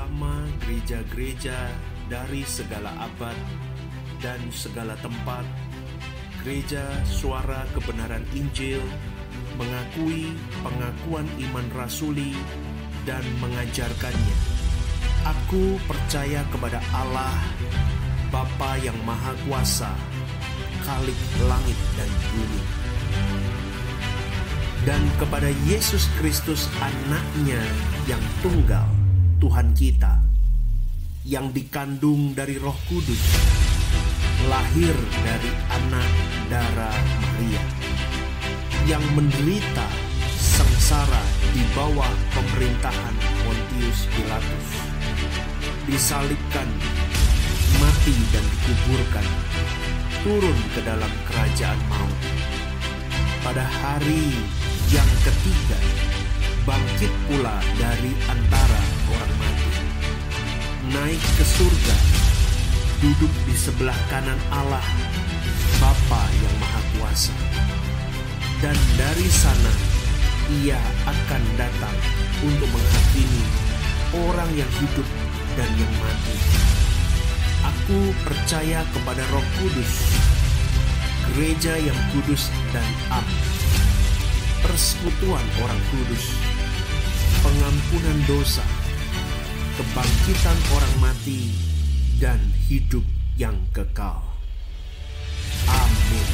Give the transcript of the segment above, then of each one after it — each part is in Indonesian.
bersama gereja-gereja dari segala abad dan segala tempat, Gereja Suara Kebenaran Injil mengakui pengakuan iman rasuli dan mengajarkannya. Aku percaya kepada Allah, Bapa yang Maha Kuasa, Khalik langit dan bumi, dan kepada Yesus Kristus anaknya yang tunggal, Tuhan kita, yang dikandung dari Roh Kudus, lahir dari anak darah Maria, yang menderita sengsara di bawah pemerintahan Pontius Pilatus, disalibkan, mati dan dikuburkan, turun ke dalam kerajaan maut. Pada hari yang ketiga, bangkit pula dari antara orang mati, naik ke surga, duduk di sebelah kanan Allah, Bapa yang Maha Kuasa. Dan dari sana Ia akan datang untuk menghakimi orang yang hidup dan yang mati. Aku percaya kepada Roh Kudus, gereja yang kudus dan am, persekutuan orang kudus, pengampunan dosa, kebangkitan orang mati, dan hidup yang kekal. Amin.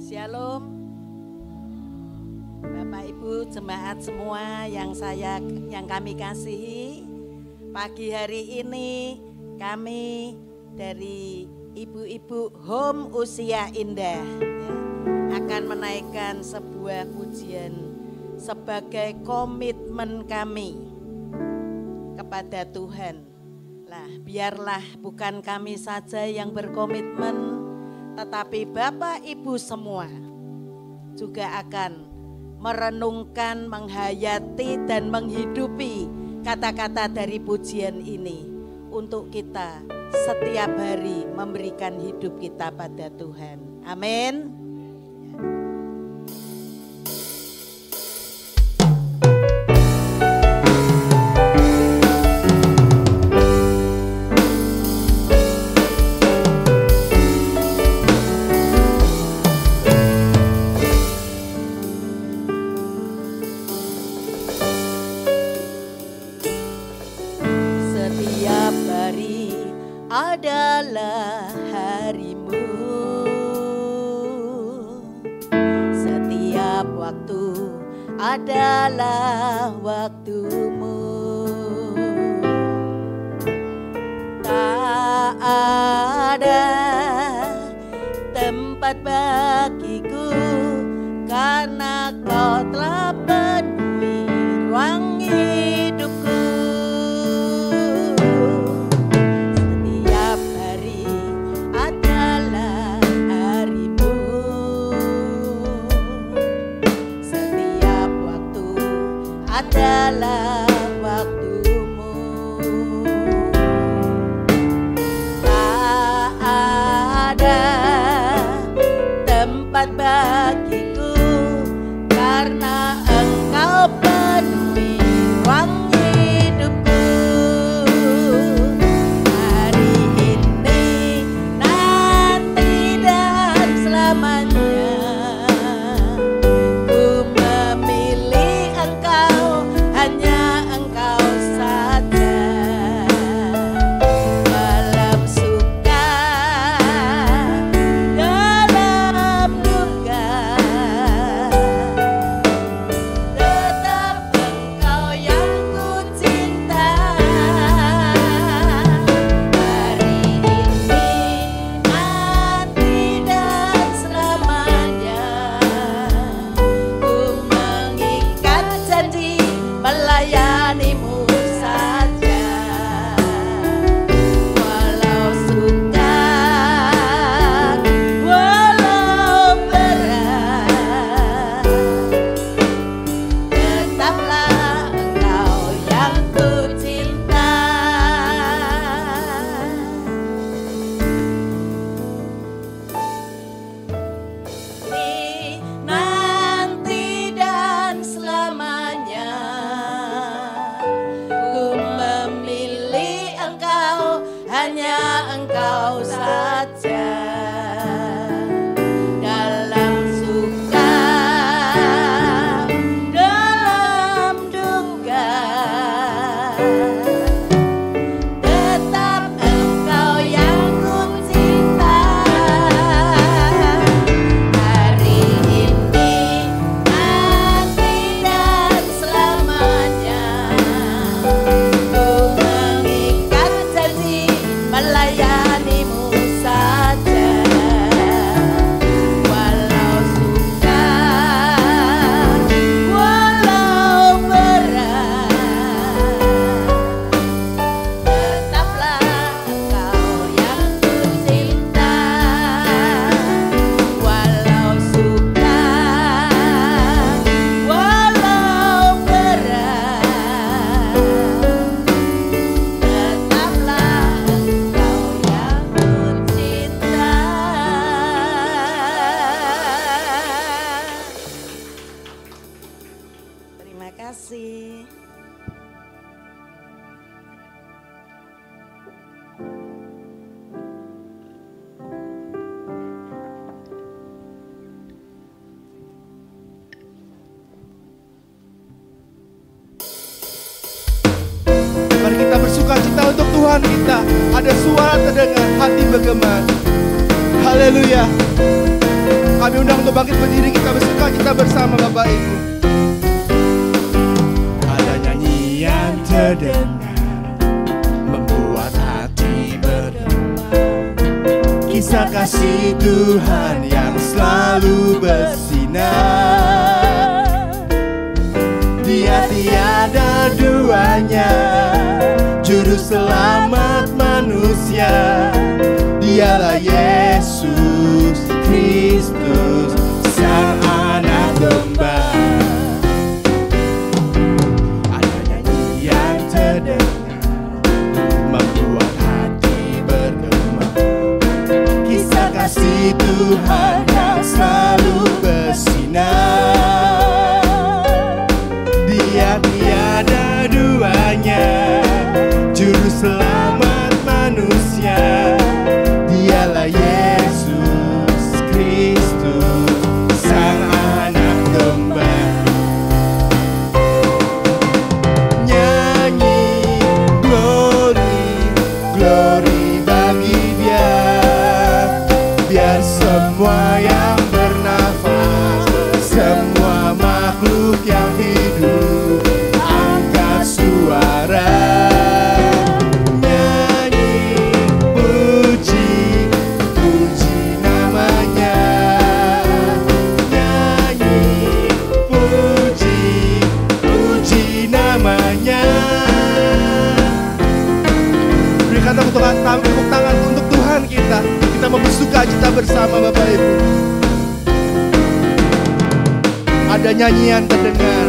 Shalom, Bapak Ibu jemaat semua yang kami kasihi. Pagi hari ini kami dari Ibu-ibu Home Usia Indah akan menaikkan sebuah pujian sebagai komitmen kami kepada Tuhan. Biarlah bukan kami saja yang berkomitmen, tetapi Bapak Ibu semua juga akan merenungkan, menghayati dan menghidupi kata-kata dari pujian ini untuk kita setiap hari memberikan hidup kita pada Tuhan. Amin. Adalah harimu, setiap waktu adalah waktumu. Tak ada tempat bagiku karena kau telah penuhi ruang hidupku. Adalah waktumu, tak ada tempat bagiku Tetap Engkau yang ku cinta. Hari ini, nanti dan selamanya. Ku mengikat janji melayanimu saja. Walau sukar, walau berat, tetaplah Engkau yang ku cinta. Walau sukar, walau berat, tetaplah Engkau yang ku cinta. Terima kasih. Mari kita bersuka cita untuk Tuhan kita. Ada suara terdengar, hati bergema. Haleluya. Kami undang untuk bangkit berdiri, kita bersuka cita bersama Bapak Ibu. Ada nyanyian terdengar, membuat hati bergema. Kisah kasih Tuhan yang selalu bersinar. Dia tiada duanya, juru selamat manusia. Dialah Yesus Kristus, Sang Anak Domba. Ada nyanyian terdengar, membuat hati bergema. Kisah kasih Tuhan yang selalu bersinar. Dia tiada duanya, juru selamat manusia. Dialah Yesus Kristus, Sang Anak Domba. Nyanyi glory, glory bagi Dia. Biar semua yang bernafas, semua makhluk yang hidup, angkat suara. Nyanyi, puji, puji namanya. Nyanyi, puji, puji namanya. Berikan tepuk tangan untuk Tuhan kita. Kita mau bersuka cita bersama Bapak Ibu. Ada nyanyian terdengar,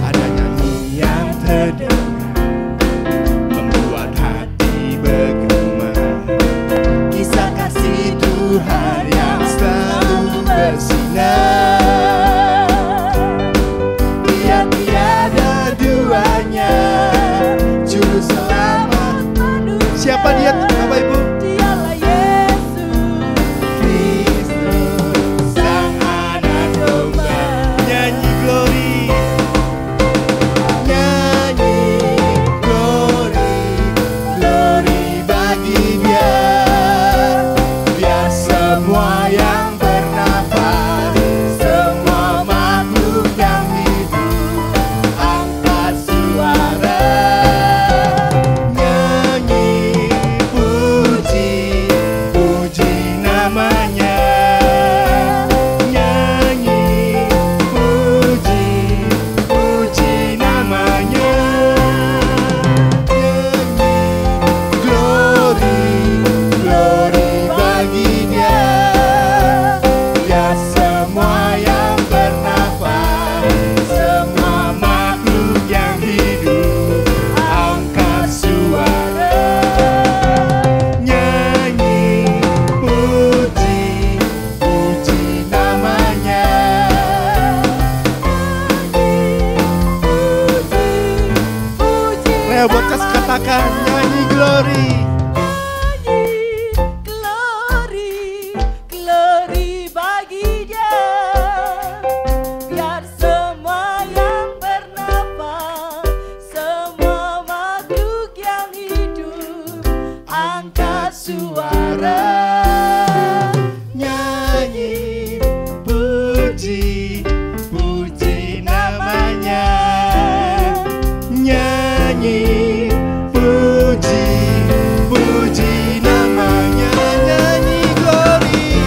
ada nyanyian terdengar, membuat hati bergema. Kisah kasih Tuhan yang selalu bersinar. Dia tiada duanya, juru selamat manusia. Siapa Dia, Bapak Ibu? Dialah Yesus Kristus, Sang Anak Domba. Nyanyi glory, nyanyi glory, glory bagi Dia. Biar semua yang bernafas, semua makhluk yang hidup, angkat suara. Nyanyi, puji, puji namanya. Nyanyi, puji, puji namanya. Nyanyi, glory, glory bagi Dia. Biar semua yang bernafas, semua makhluk yang hidup, angkat suara. Nyanyi, puji, puji namanya. Ayo bocah katakan, nyanyi glory. glory, glory bagi Dia. Biar semua yang bernafas, semua nyanyi, puji, puji namanya, nyanyi glory,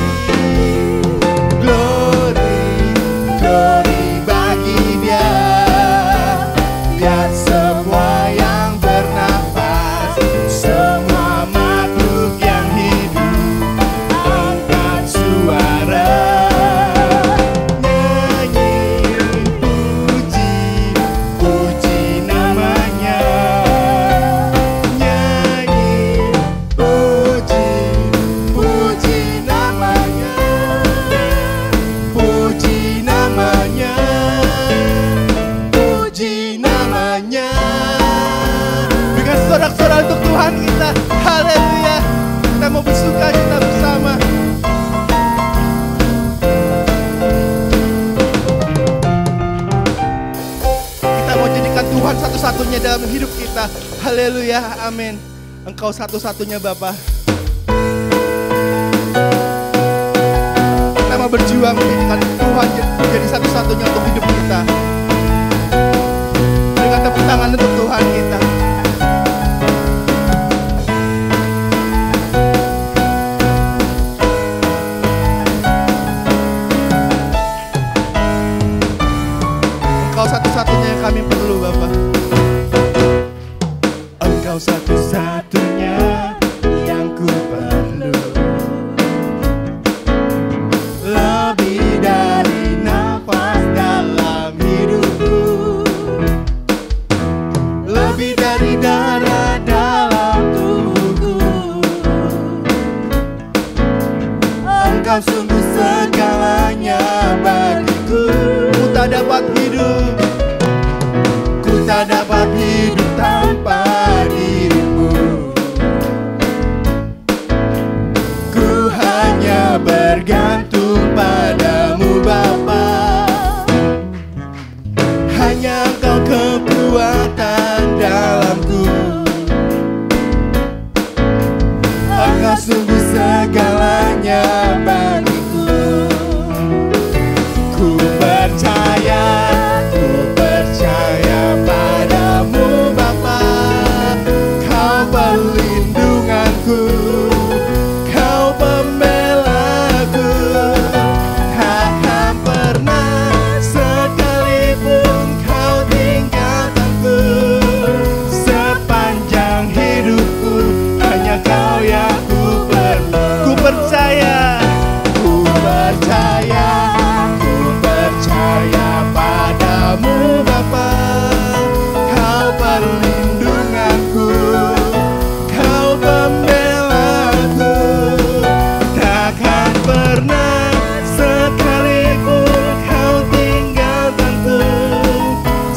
glory, glory bagi Dia. Biar semua yang bernafas, semua makhluk yang hidup angkat suara, nyanyi, puji, puji namanya, nyanyi, puji, puji namanya, puji namanya, puji namanya. Dengan sorak-sorai untuk Tuhan kita, haleluya. Kita mau bersuka cita bersama. Kita mau jadikan Tuhan satu-satunya dalam hidup kita. Haleluya, amin. Engkau satu-satunya Bapa. Kita mau berjuang menjadikan Tuhan jadi satu-satunya untuk hidup kita. Dengan tepuk tangan untuk Tuhan kita. Engkau satu-satunya yang kami perlu Bapa. Engkau satu-satunya yang ku perlu. Lebih dari nafas dalam hidupku, lebih dari darah dalam tubuhku. Engkau sungguh segalanya bagiku. Ku tak dapat hidup, ku tak dapat hidup tanpa dirimu. Ku hanya bergantung padamu Bapa. Hanya Engkau kekuatan dalamku. Engkau sungguh segalanya bagiku. Ku percaya padamu Bapa. Kau perlindunganku, Kau pembelaku. Takkan pernah sekalipun Kau tinggalkanku. Sepanjang hidupku hanya Kau yang ku perlu. Ku percaya padamu Bapa. Kau perlindunganku, Kau pembelaku. Takkan pernah sekalipun Kau tinggalkanku.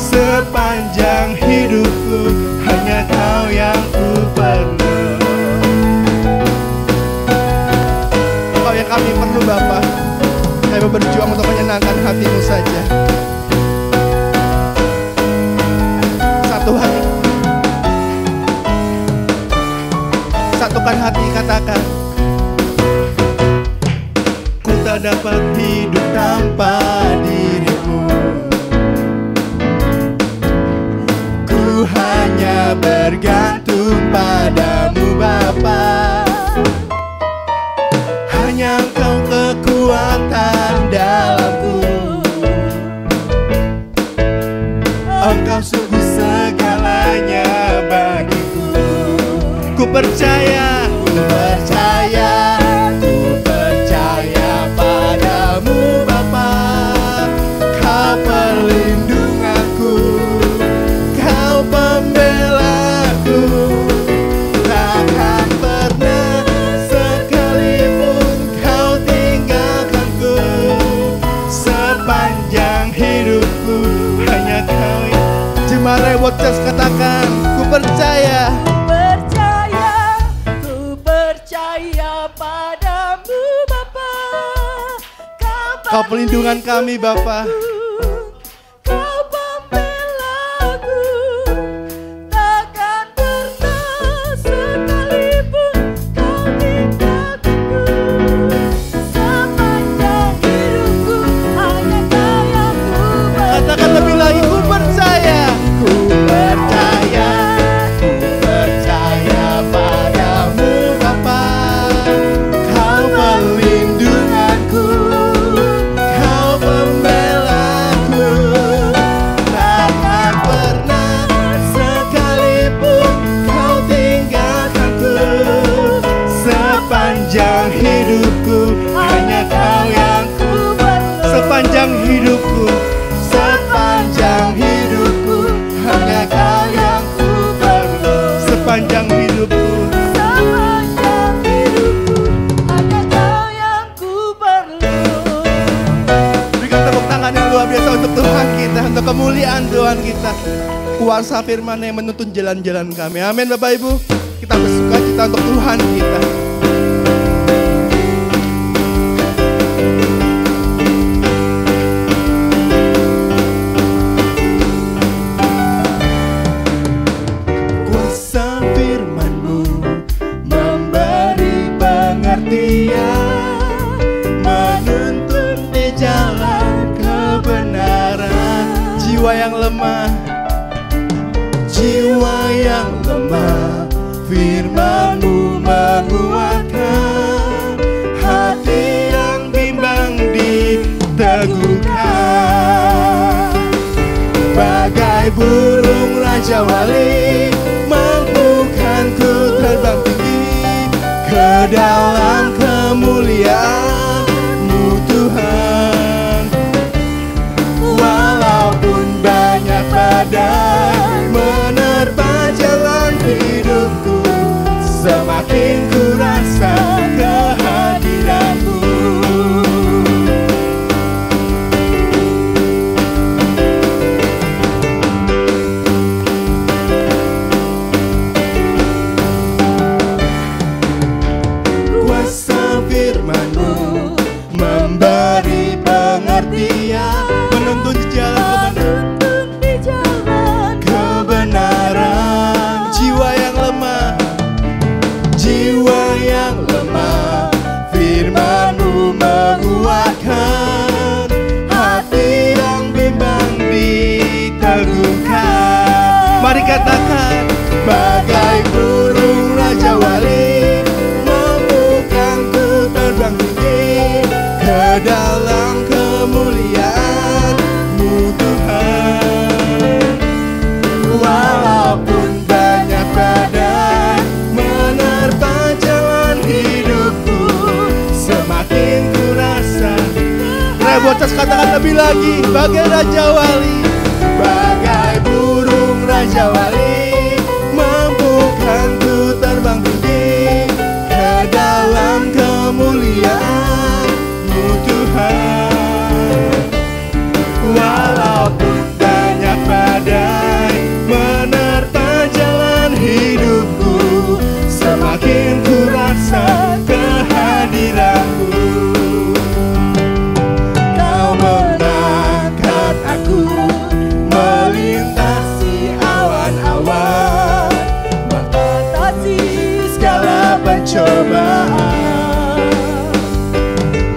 Sepanjang hidupku hanya Kau yang ku perlu. Kau yang kami perlu Bapa. Kami berjuang untuk menyenangkan hati-Mu saja. Satu hati, satukan hati, katakan, ku tak dapat hidup tanpa dirimu. Ku hanya bergantung padamu Bapa. Hanya Engkau kekuatan dalamku. Engkau sungguh segalanya bagiku. Ku percaya padamu Bapa. Kau perlindunganku, Kau pembelaku. Takkan pernah sekalipun Kau tinggalkanku. Sepanjang hidupku hanya Kau yang. Jemaat Watchers katakan, ku percaya padamu Bapa. Kau pelindungan kami Bapa. Kau pembelaku. Takkan pernah sekalipun Kau tinggalkanku. Sepanjang hidupku hanya Kau yang ku percaya. Katakan lebih lagi, ku percaya kuasa firman yang menuntun jalan-jalan kami. Amin Bapak Ibu. Kita bersuka cita untuk Tuhan kita. Kuasa firman-Mu memberi pengertian, menuntun di jalan kebenaran. Jiwa yang lemah, firman-Mu menguatkan, hati yang bimbang diteguhkan. Bagai burung Raja Wali, mampukan ku terbang tinggi ke dalam kemuliaan-Mu Tuhan. Walaupun banyak badai menerpa jalan hidupku, semakin ku rasa kehadiran-Mu. Kuasa firman-Mu memberi pengertian, menuntun jalan kebenaran. Jiwa yang lemah, firman-Mu menguatkan, hati yang bimbang diteguhkan. Mari katakan, bagai burung Raja Wali, mampukan ku terbang tinggi ke dalam kemuliaan-Mu Tuhan. Walaupun banyak badai menerpa jalan hidupku, semakin ku rasa. Bocas katakan lebih lagi, bagai Raja Wali, bagai burung Raja Wali, mampukan ku terbang tinggi ke dalam kemuliaan-Mu Tuhan. Walaupun banyak badai menerpa jalan hidupku, semakin ku rasa kehadiran-Mu. Kau mengangkat aku melintasi awan-awan, mengatasi segala pencobaan,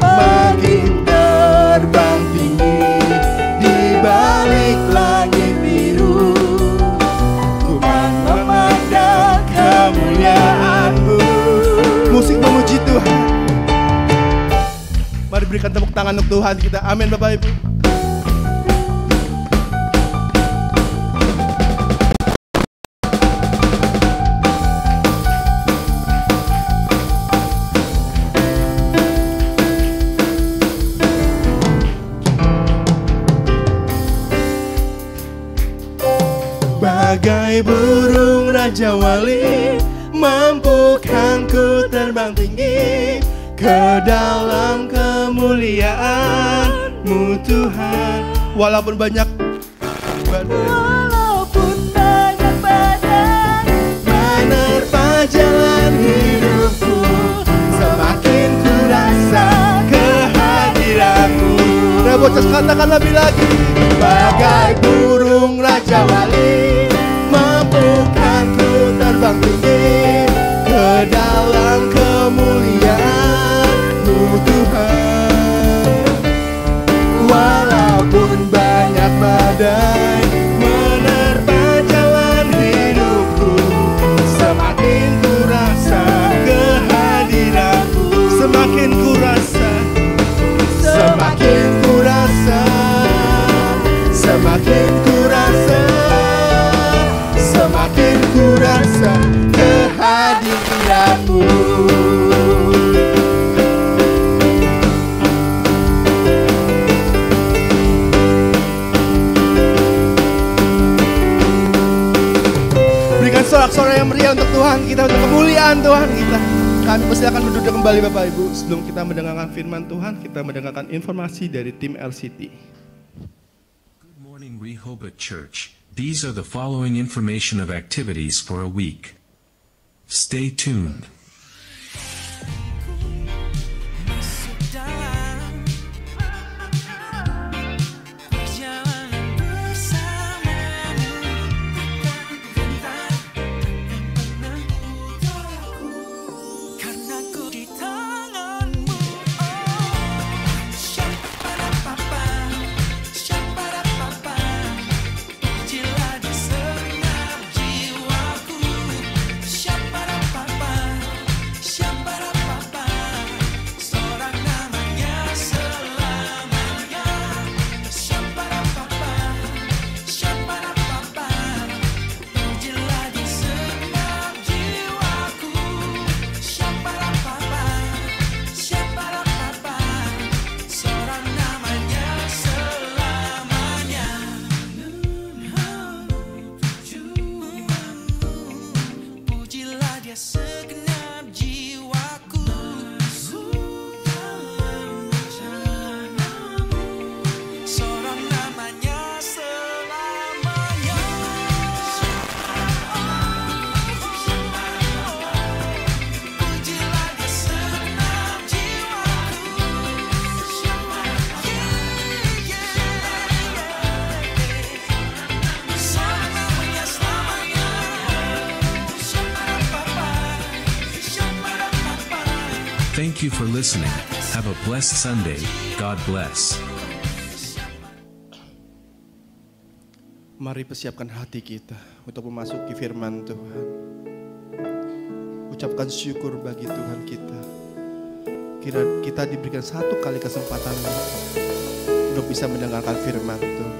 makin terbang tinggi di balik langit biru, ku memandang kemuliaan-Mu. Musik memuji Tuhan. Mari berikan tepuk tangan untuk Tuhan kita. Amin Bapak Ibu. Bagai burung Raja Wali, mampukan ku terbang tinggi ke dalam kemuliaan-Mu Tuhan. Walaupun banyak badai menerpa jalan hidupku, semakin ku rasa kehadiran-Mu. Bocas katakan lebih lagi, bagai burung Raja Wali, mampukan ku terbang tinggi ke dalam kemuliaan-Mu Tuhan. Walaupun banyak badai menerpa jalan hidupku, semakin ku rasa kehadiran-Mu. Semakin ku rasa, semakin ku rasa, semakin ku rasa, semakin ku rasa kehadiran-Mu. Berikan sorak-sorai yang meriah untuk Tuhan kita, untuk kemuliaan Tuhan kita. Kami persilakan duduk kembali Bapak Ibu. Sebelum kita mendengarkan firman Tuhan, kita mendengarkan informasi dari tim LCT. Good morning, Rehoboth Church. These are the following information of activities for a week. Stay tuned. Thank you for listening. Have a blessed Sunday. God bless. Mari persiapkan hati kita untuk memasuki firman Tuhan. Ucapkan syukur bagi Tuhan kita. Kira kita diberikan satu kali kesempatan untuk bisa mendengarkan firman Tuhan.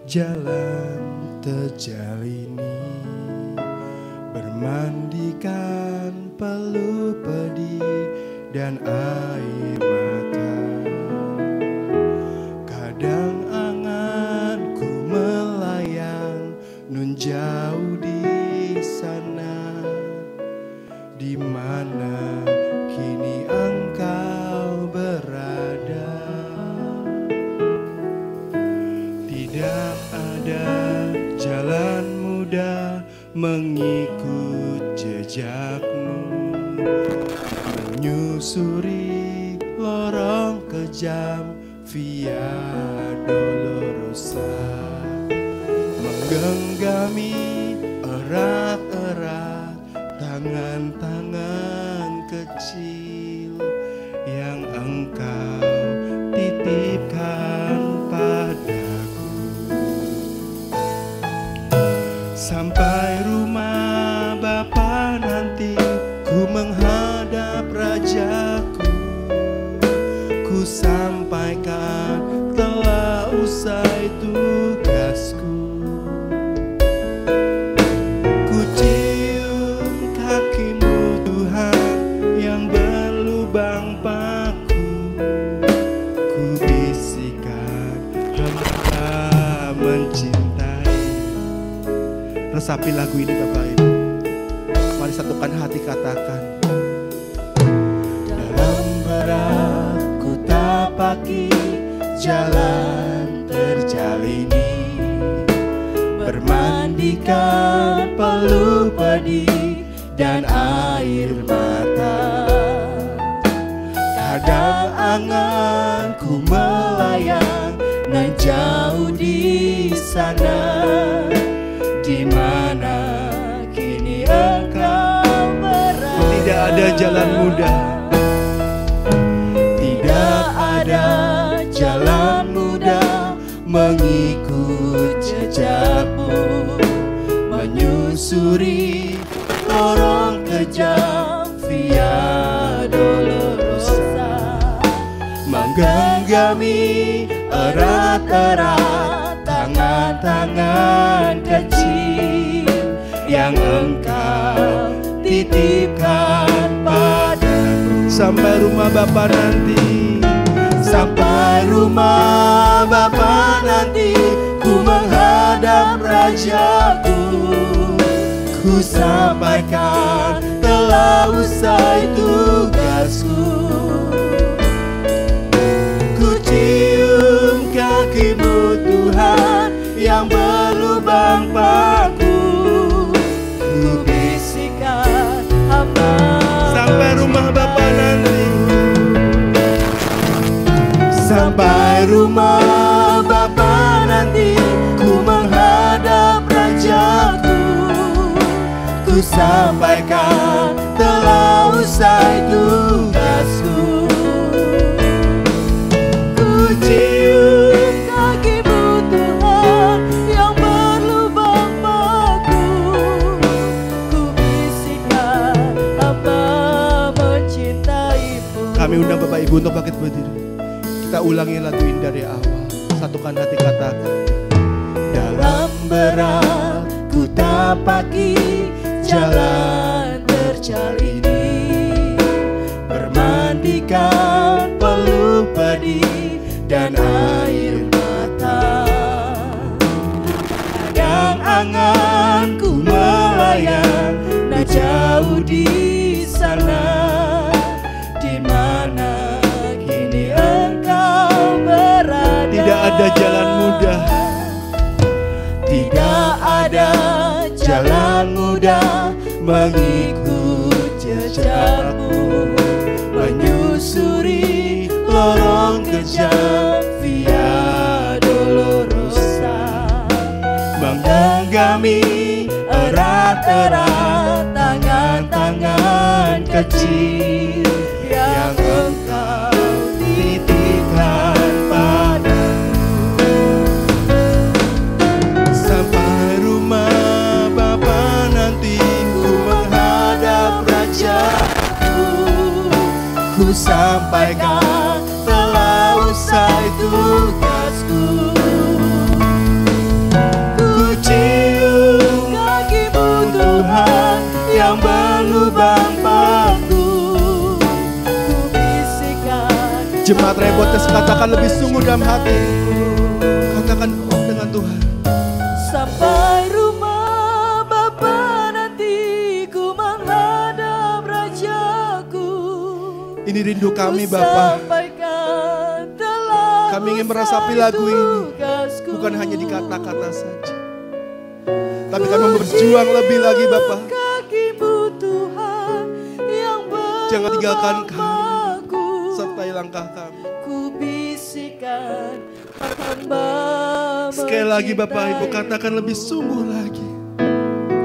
Jalan terjal ini, bermandikan peluh pedih dan air mata. Kadang anganku melayang nun jauh di sana, di mana kini engkau berada. Tidak ada jalan mudah mengikut jejakmu, menyusuri lorong kejam via dolorosa, menggenggami erat-erat tangan-tangan kecil yang engkau titipkan padaku. Sampai rumah Bapa nanti ku menghadap Rajaku, ku sampaikan telah usai tugasku. Ku cium kakimu Tuhan yang berlubang paku, ku bisikan Hamba mencintai. Resapi lagu ini Bapak Ibu. Mari satukan hati katakan. Dalam berat ku tapaki jalan terjal ini, bermandikan peluh pedih dan air mata. Kadang anganku melayang nan jauh di sana, di mana kini engkau berada. Tidak ada jalan mudah, tidak ada jalan mudah mengikut jejakmu, menyusuri lorong kejam via dolorosa, menggenggami erat-erat tangan-tangan kecil yang engkau titipkan padaku. Sampai rumah Bapa nanti, Sampai rumah Bapa nanti ku menghadap Rajaku. Ku sampaikan telah usai tugasku. Ku cium kakimu Tuhan yang berlubang paku. Ku bisikan hamba. Sampai rumah Bapa nanti. Sampai rumah Bapa nanti ku menghadap Rajaku. Ku sampaikan telah usai tugasku. Ku cium kakimu Tuhan yang berlubang paku. Ku bisikan hamba mencintaimu. Kami undang Bapak Ibu untuk bangkit berdiri. Kita ulangi lagu ini dari awal. Satukan hati, katakan. Dalam berat ku tapaki jalan terjal ini, bermandikan peluh pedih dan air mata. Kadang angan ku melayang, nah jauh di sana, di mana kini engkau berada. Tidak ada jalan mudah, tidak ada jalan mudah mengikut jejakmu, menyusuri lorong kejam via dolorosa, menggenggami erat-erat tangan-tangan kecil yang engkau titipkan padaku. Sampai rumah Bapa nanti ku menghadap Rajaku. Ku sampaikan telah usai tugasku. Ku cium kakimu Tuhan yang berlubang paku. Ku bisikan. Jemaat Rebotes, katakan lebih sungguh dalam hati. Katakan dengan Tuhan. Sampai rumah Bapa nanti ku menghadap Rajaku. Ini rindu kami Bapa. Kami ingin meresapi lagu ini bukan hanya di kata-kata saja, tapi kami berjuang lebih lagi Bapa. Jangan tinggalkan kami, sertai langkah kami. Ku bisikan hamba. Sekali lagi Bapak Ibu, katakan lebih sungguh lagi.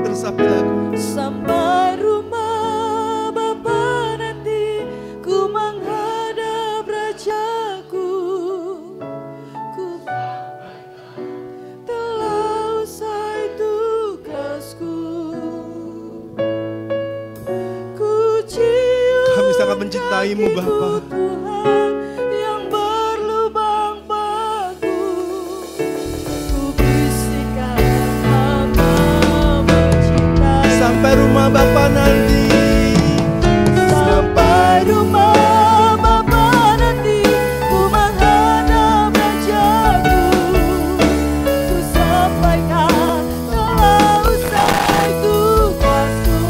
Resapi lagu. Sampai rumah Bapa nanti ku menghadap Rajaku. Ku telah usai tugasku. Ku cium. Kami sangat mencintaimu Bapa. Sampai rumah Bapa nanti. Sampai rumah Bapa nanti ku menghadap Rajaku. Ku sampaikan telah usai tugasku.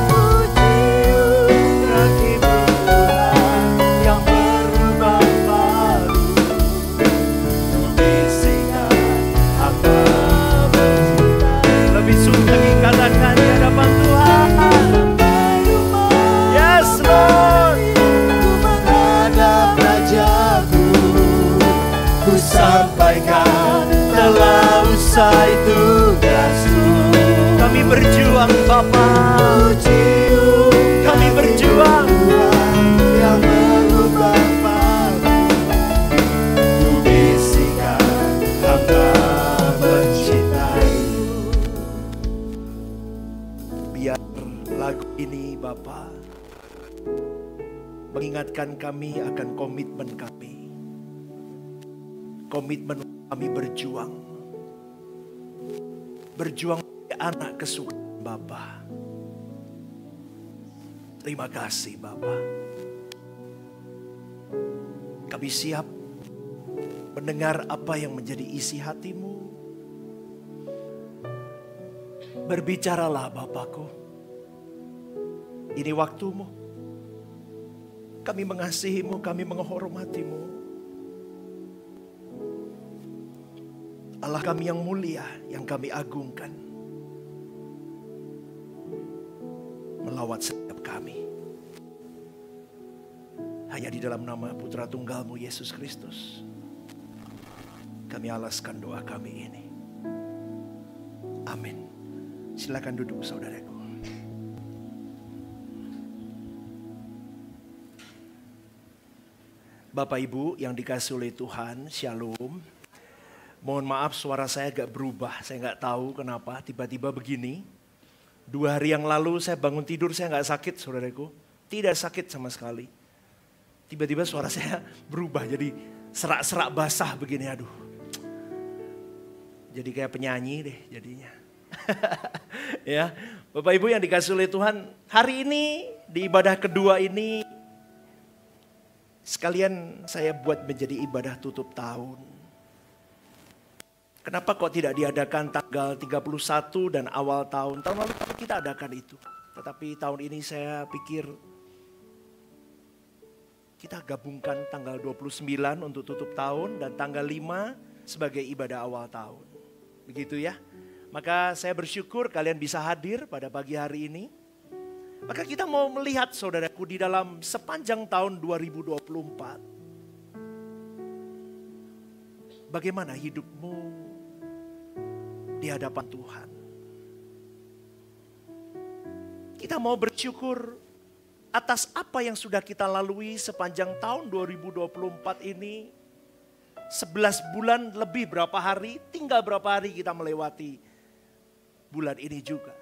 Ku cium kakimu Tuhan yang berlubang paku. Ku bisikan hamba. Lebih sungguh lagi katakan di hadapan Tuhan. Yes Lord. Ku menghadap Rajaku. Ku sampaikan telah usai tugasku. Kami berjuang Bapa. Kami berjuang yang berlubang paku. Ku bisikan hamba mencintaimu. Biar lagu ini Bapa mengingatkan kami akan komitmen kami. Komitmen kami berjuang. Berjuang sebagai anak kesukaan Bapa. Terima kasih Bapa. Kami siap mendengar apa yang menjadi isi hatimu. Berbicaralah Bapakku. Ini waktumu. Kami mengasihimu, kami menghormatimu. Allah kami yang mulia, yang kami agungkan. Melawat setiap kami. Hanya di dalam nama Putra Tunggalmu Yesus Kristus. Kami alaskan doa kami ini. Amin. Silakan duduk saudaraku. Bapak Ibu yang dikasihi oleh Tuhan, Shalom. Mohon maaf suara saya agak berubah, saya nggak tahu kenapa tiba-tiba begini. 2 hari yang lalu saya bangun tidur, saya nggak sakit saudaraku. Tidak sakit sama sekali. Tiba-tiba suara saya berubah jadi serak-serak basah begini, aduh. Jadi kayak penyanyi deh jadinya. Ya, Bapak Ibu yang dikasihi oleh Tuhan, hari ini di ibadah kedua ini sekalian saya buat menjadi ibadah tutup tahun. Kenapa kok tidak diadakan tanggal 31 dan awal tahun? Tahun lalu kita adakan itu. Tetapi tahun ini saya pikir kita gabungkan tanggal 29 untuk tutup tahun dan tanggal 5 sebagai ibadah awal tahun. Begitu ya. Maka saya bersyukur kalian bisa hadir pada pagi hari ini. Maka kita mau melihat saudaraku di dalam sepanjang tahun 2024. Bagaimana hidupmu di hadapan Tuhan. Kita mau bersyukur atas apa yang sudah kita lalui sepanjang tahun 2024 ini. 11 bulan lebih berapa hari, tinggal berapa hari kita melewati bulan ini juga.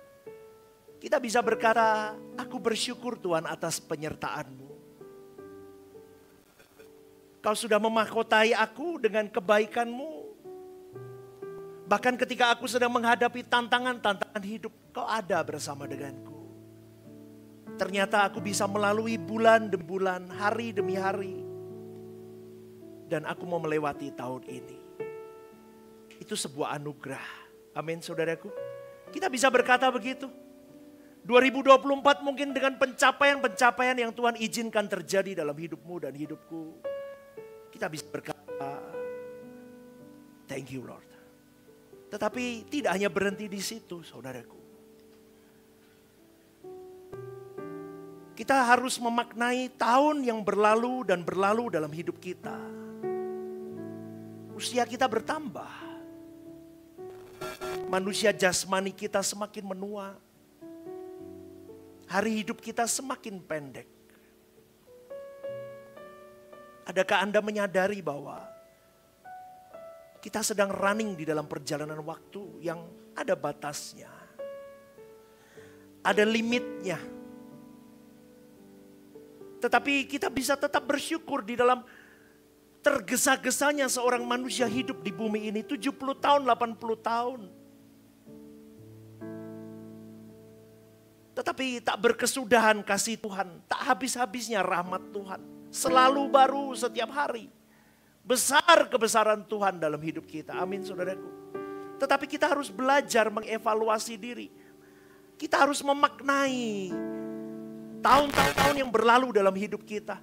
Kita bisa berkata, aku bersyukur Tuhan atas penyertaan-Mu. Kau sudah memahkotai aku dengan kebaikan-Mu. Bahkan ketika aku sedang menghadapi tantangan-tantangan hidup, Kau ada bersama denganku. Ternyata aku bisa melalui bulan demi bulan, hari demi hari. Dan aku mau melewati tahun ini. Itu sebuah anugerah. Amin saudaraku. Kita bisa berkata begitu. 2024 mungkin dengan pencapaian-pencapaian yang Tuhan izinkan terjadi dalam hidupmu dan hidupku. Kita bisa berkata, thank you Lord. Tetapi tidak hanya berhenti di situ saudaraku. Kita harus memaknai tahun yang berlalu dan berlalu dalam hidup kita. Usia kita bertambah. Manusia jasmani kita semakin menua. Hari hidup kita semakin pendek. Adakah Anda menyadari bahwa kita sedang running di dalam perjalanan waktu yang ada batasnya. Ada limitnya. Tetapi kita bisa tetap bersyukur di dalam tergesa-gesanya seorang manusia hidup di bumi ini. 70 tahun, 80 tahun. Tetapi tak berkesudahan kasih Tuhan. Tak habis-habisnya rahmat Tuhan. Selalu baru setiap hari. Besar kebesaran Tuhan dalam hidup kita. Amin saudaraku. Tetapi kita harus belajar mengevaluasi diri. Kita harus memaknai tahun-tahun yang berlalu dalam hidup kita.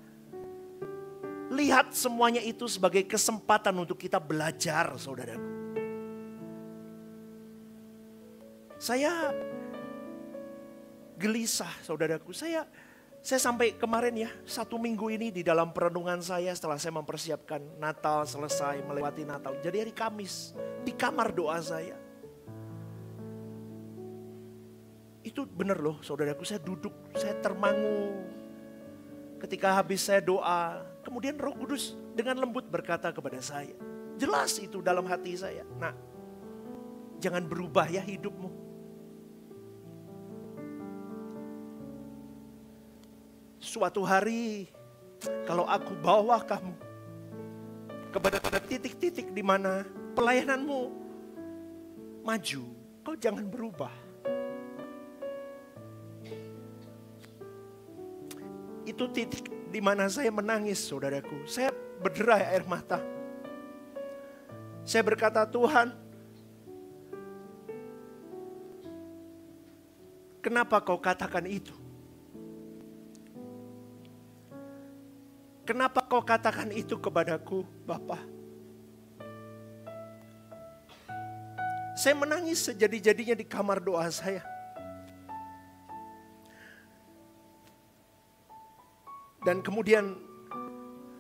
Lihat semuanya itu sebagai kesempatan untuk kita belajar saudaraku. Saya gelisah saudaraku. Saya sampai kemarin ya, 1 minggu ini di dalam perenungan saya setelah saya mempersiapkan Natal selesai, melewati Natal. Jadi hari Kamis di kamar doa saya. Itu benar loh saudaraku, saya duduk, saya termangu. Ketika habis saya doa, kemudian Roh Kudus dengan lembut berkata kepada saya. Jelas itu dalam hati saya. Nah, jangan berubah ya hidupmu. Suatu hari kalau aku bawa kamu kepada titik-titik di mana pelayananmu maju, kau jangan berubah. Itu titik di mana saya menangis saudaraku. Saya berderai air mata. Saya berkata, Tuhan, kenapa kau katakan itu? Kenapa kau katakan itu kepadaku, Bapa? Saya menangis sejadi-jadinya di kamar doa saya. Dan kemudian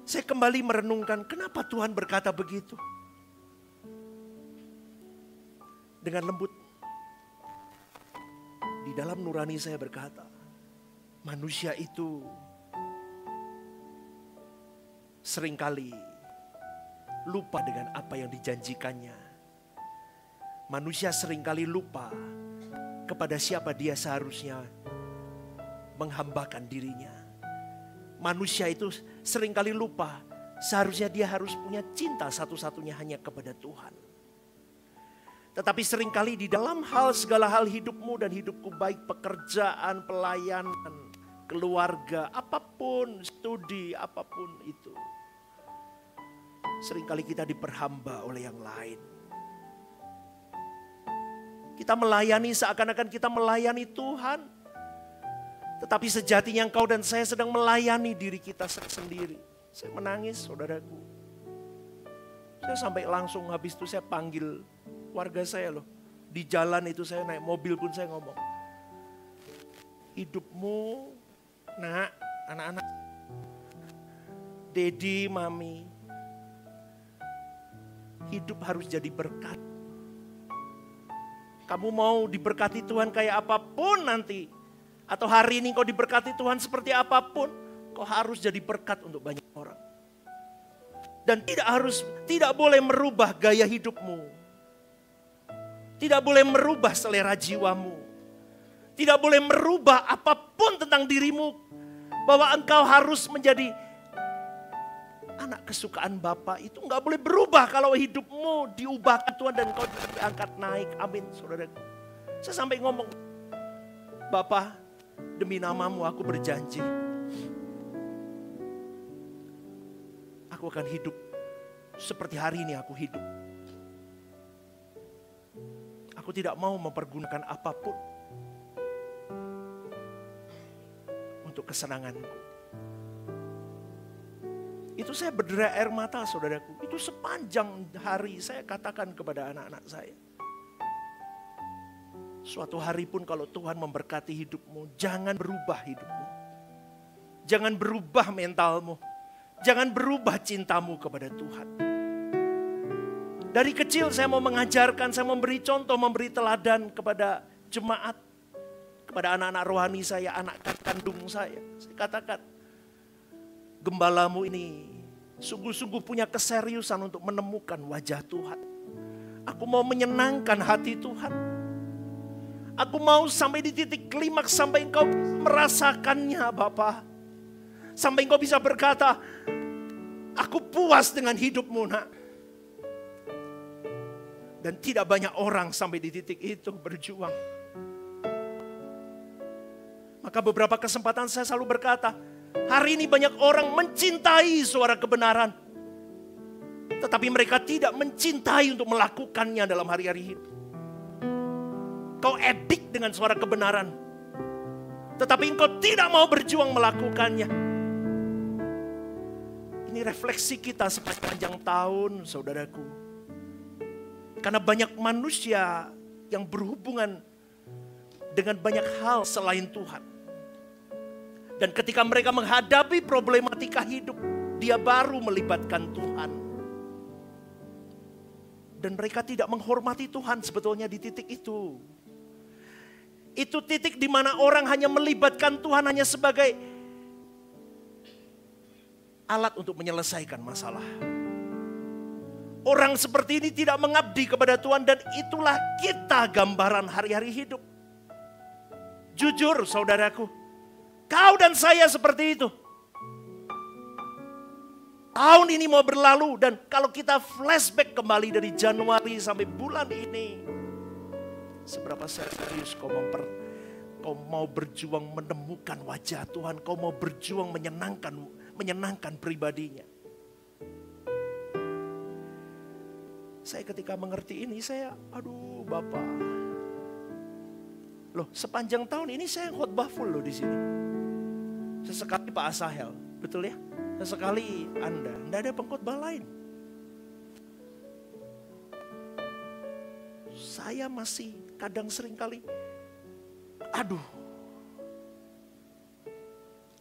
saya kembali merenungkan, kenapa Tuhan berkata begitu? Dengan lembut, di dalam nurani saya berkata, manusia itu seringkali lupa dengan apa yang dijanjikannya. Manusia seringkali lupa kepada siapa dia seharusnya menghambakan dirinya. Manusia itu seringkali lupa seharusnya dia harus punya cinta satu-satunya hanya kepada Tuhan. Tetapi seringkali di dalam segala hal hidupmu dan hidupku, baik pekerjaan, pelayanan, keluarga, apapun, studi, apapun itu, seringkali kita diperhamba oleh yang lain. Kita melayani seakan-akan kita melayani Tuhan. Tetapi sejatinya engkau dan saya sedang melayani diri kita sendiri. Saya menangis, saudaraku. Saya sampai langsung habis itu saya panggil warga saya loh. Di jalan itu saya naik mobil pun saya ngomong. Hidupmu, nak, anak-anak, Dedi, Mami, hidup harus jadi berkat. Kamu mau diberkati Tuhan kayak apapun nanti, atau hari ini kau diberkati Tuhan seperti apapun, kau harus jadi berkat untuk banyak orang. Dan tidak boleh merubah gaya hidupmu. Tidak boleh merubah selera jiwamu. Tidak boleh merubah apapun tentang dirimu, bahwa engkau harus menjadi anak kesukaan Bapa. Itu enggak boleh berubah kalau hidupmu diubahkan Tuhan dan kau diangkat naik. Amin, saudaraku. Saya sampai ngomong, Bapa, demi namamu aku berjanji, aku akan hidup seperti hari ini aku hidup. Aku tidak mau mempergunakan apapun untuk kesenanganku. Itu saya berderai air mata, saudaraku. Itu sepanjang hari saya katakan kepada anak-anak saya. Suatu hari pun kalau Tuhan memberkati hidupmu, jangan berubah hidupmu. Jangan berubah mentalmu. Jangan berubah cintamu kepada Tuhan. Dari kecil saya mau mengajarkan, saya memberi contoh, memberi teladan kepada jemaat. Kepada anak-anak rohani saya, anak kandung saya. Saya katakan, gembalamu ini sungguh-sungguh punya keseriusan untuk menemukan wajah Tuhan. Aku mau menyenangkan hati Tuhan. Aku mau sampai di titik klimaks, sampai engkau merasakannya, Bapa. Sampai engkau bisa berkata, aku puas dengan hidupmu, nak. Dan tidak banyak orang sampai di titik itu berjuang. Maka beberapa kesempatan saya selalu berkata, hari ini banyak orang mencintai suara kebenaran. Tetapi mereka tidak mencintai untuk melakukannya dalam hari-hari hidup. Kau edik dengan suara kebenaran. Tetapi engkau tidak mau berjuang melakukannya. Ini refleksi kita sepanjang tahun, saudaraku. Karena banyak manusia yang berhubungan dengan banyak hal selain Tuhan. Dan ketika mereka menghadapi problematika hidup, dia baru melibatkan Tuhan. Dan mereka tidak menghormati Tuhan sebetulnya di titik itu. Itu titik di mana orang hanya melibatkan Tuhan hanya sebagai alat untuk menyelesaikan masalah. Orang seperti ini tidak mengabdi kepada Tuhan, dan itulah kita gambaran hari-hari hidup. Jujur saudaraku, kau dan saya seperti itu. Tahun ini mau berlalu, dan kalau kita flashback kembali dari Januari sampai bulan ini, seberapa serius kau mau berjuang menemukan wajah Tuhan, kau mau berjuang menyenangkan pribadinya. Saya ketika mengerti ini, aduh Bapak. Loh, sepanjang tahun ini saya khotbah full loh di sini. Sesekali Pak Asahel, betul ya? Sesekali Anda, enggak ada pengkhotbah lain. Saya masih kadang seringkali, aduh,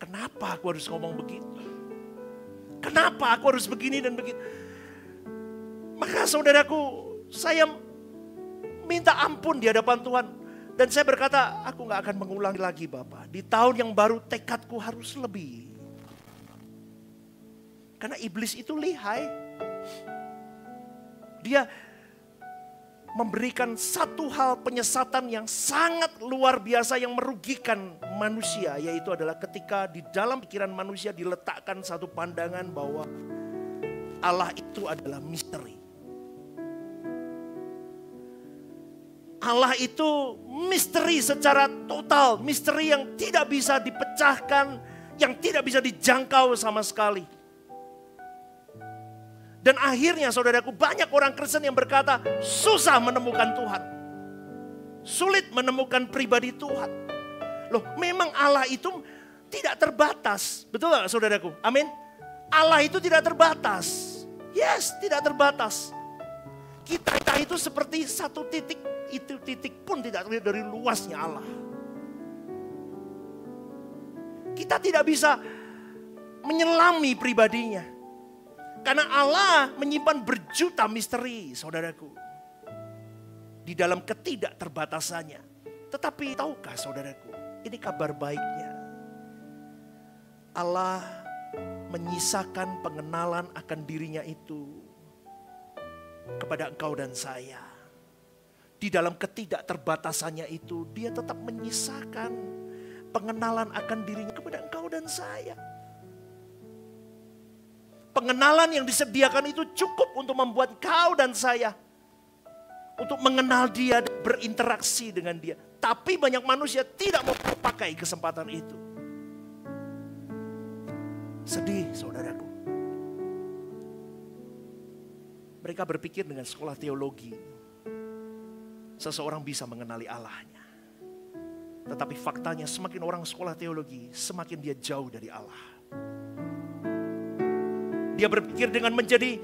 kenapa aku harus ngomong begitu? Kenapa aku harus begini dan begitu? Maka saudaraku, saya minta ampun di hadapan Tuhan. Dan saya berkata, aku gak akan mengulangi lagi Bapak. Di tahun yang baru tekadku harus lebih. Karena iblis itu lihai. Dia memberikan satu hal penyesatan yang sangat luar biasa yang merugikan manusia. Yaitu adalah ketika di dalam pikiran manusia diletakkan satu pandangan bahwa Allah itu adalah misteri. Allah itu misteri secara total, misteri yang tidak bisa dipecahkan, yang tidak bisa dijangkau sama sekali. Dan akhirnya saudaraku, banyak orang Kristen yang berkata susah menemukan Tuhan. Sulit menemukan pribadi Tuhan. Loh, memang Allah itu tidak terbatas. Betul gak saudaraku? Amin. Allah itu tidak terbatas. Yes, tidak terbatas. Kita itu seperti satu titik. Itu titik pun tidak terlihat dari luasnya Allah. Kita tidak bisa menyelami pribadinya. Karena Allah menyimpan berjuta misteri, saudaraku. Di dalam ketidakterbatasannya. Tetapi tahukah saudaraku, ini kabar baiknya. Allah menyisakan pengenalan akan dirinya itu kepada engkau dan saya. Di dalam ketidakterbatasannya itu, dia tetap menyisakan pengenalan akan dirinya kepada engkau dan saya. Pengenalan yang disediakan itu cukup untuk membuat kau dan saya untuk mengenal dia dan berinteraksi dengan dia. Tapi banyak manusia tidak mau pakai kesempatan itu. Sedih saudaraku. Mereka berpikir dengan sekolah teologi seseorang bisa mengenali Allahnya. Tetapi faktanya semakin orang sekolah teologi, semakin dia jauh dari Allah. Dia berpikir dengan menjadi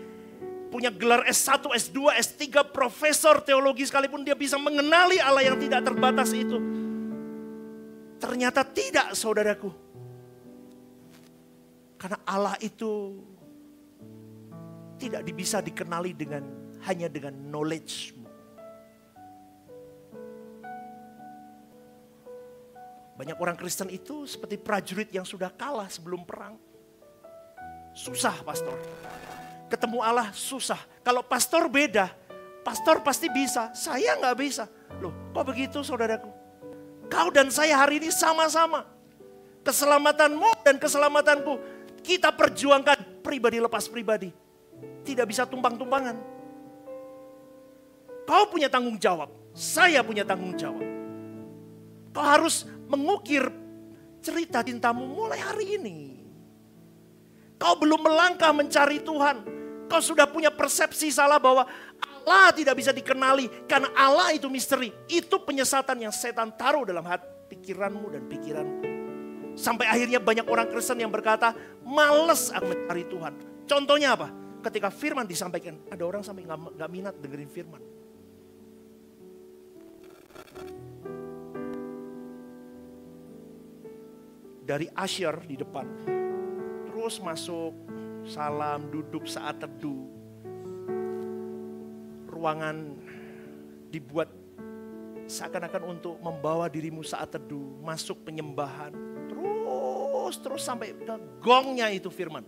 punya gelar S1, S2, S3, profesor teologi sekalipun dia bisa mengenali Allah yang tidak terbatas itu. Ternyata tidak saudaraku. Karena Allah itu tidak bisa dikenali hanya dengan knowledge. Banyak orang Kristen itu seperti prajurit yang sudah kalah sebelum perang. Susah pastor. Ketemu Allah susah. Kalau pastor beda. Pastor pasti bisa. Saya gak bisa. Loh kok begitu saudaraku? Kau dan saya hari ini sama-sama. Keselamatanmu dan keselamatanku. Kita perjuangkan pribadi lepas pribadi. Tidak bisa tumpang-tumpangan. Kau punya tanggung jawab. Saya punya tanggung jawab. Kau harus mengukir cerita cintamu mulai hari ini. Kau belum melangkah mencari Tuhan. Kau sudah punya persepsi salah bahwa Allah tidak bisa dikenali karena Allah itu misteri. Itu penyesatan yang setan taruh dalam hati pikiranmu dan pikiranku. Sampai akhirnya banyak orang Kristen yang berkata, males aku mencari Tuhan. Contohnya apa? Ketika firman disampaikan, ada orang sampai gak minat dengerin firman. Dari asyir di depan, terus masuk, salam, duduk saat teduh. Ruangan dibuat seakan-akan untuk membawa dirimu saat teduh, masuk penyembahan. Terus sampai ke gongnya itu firman.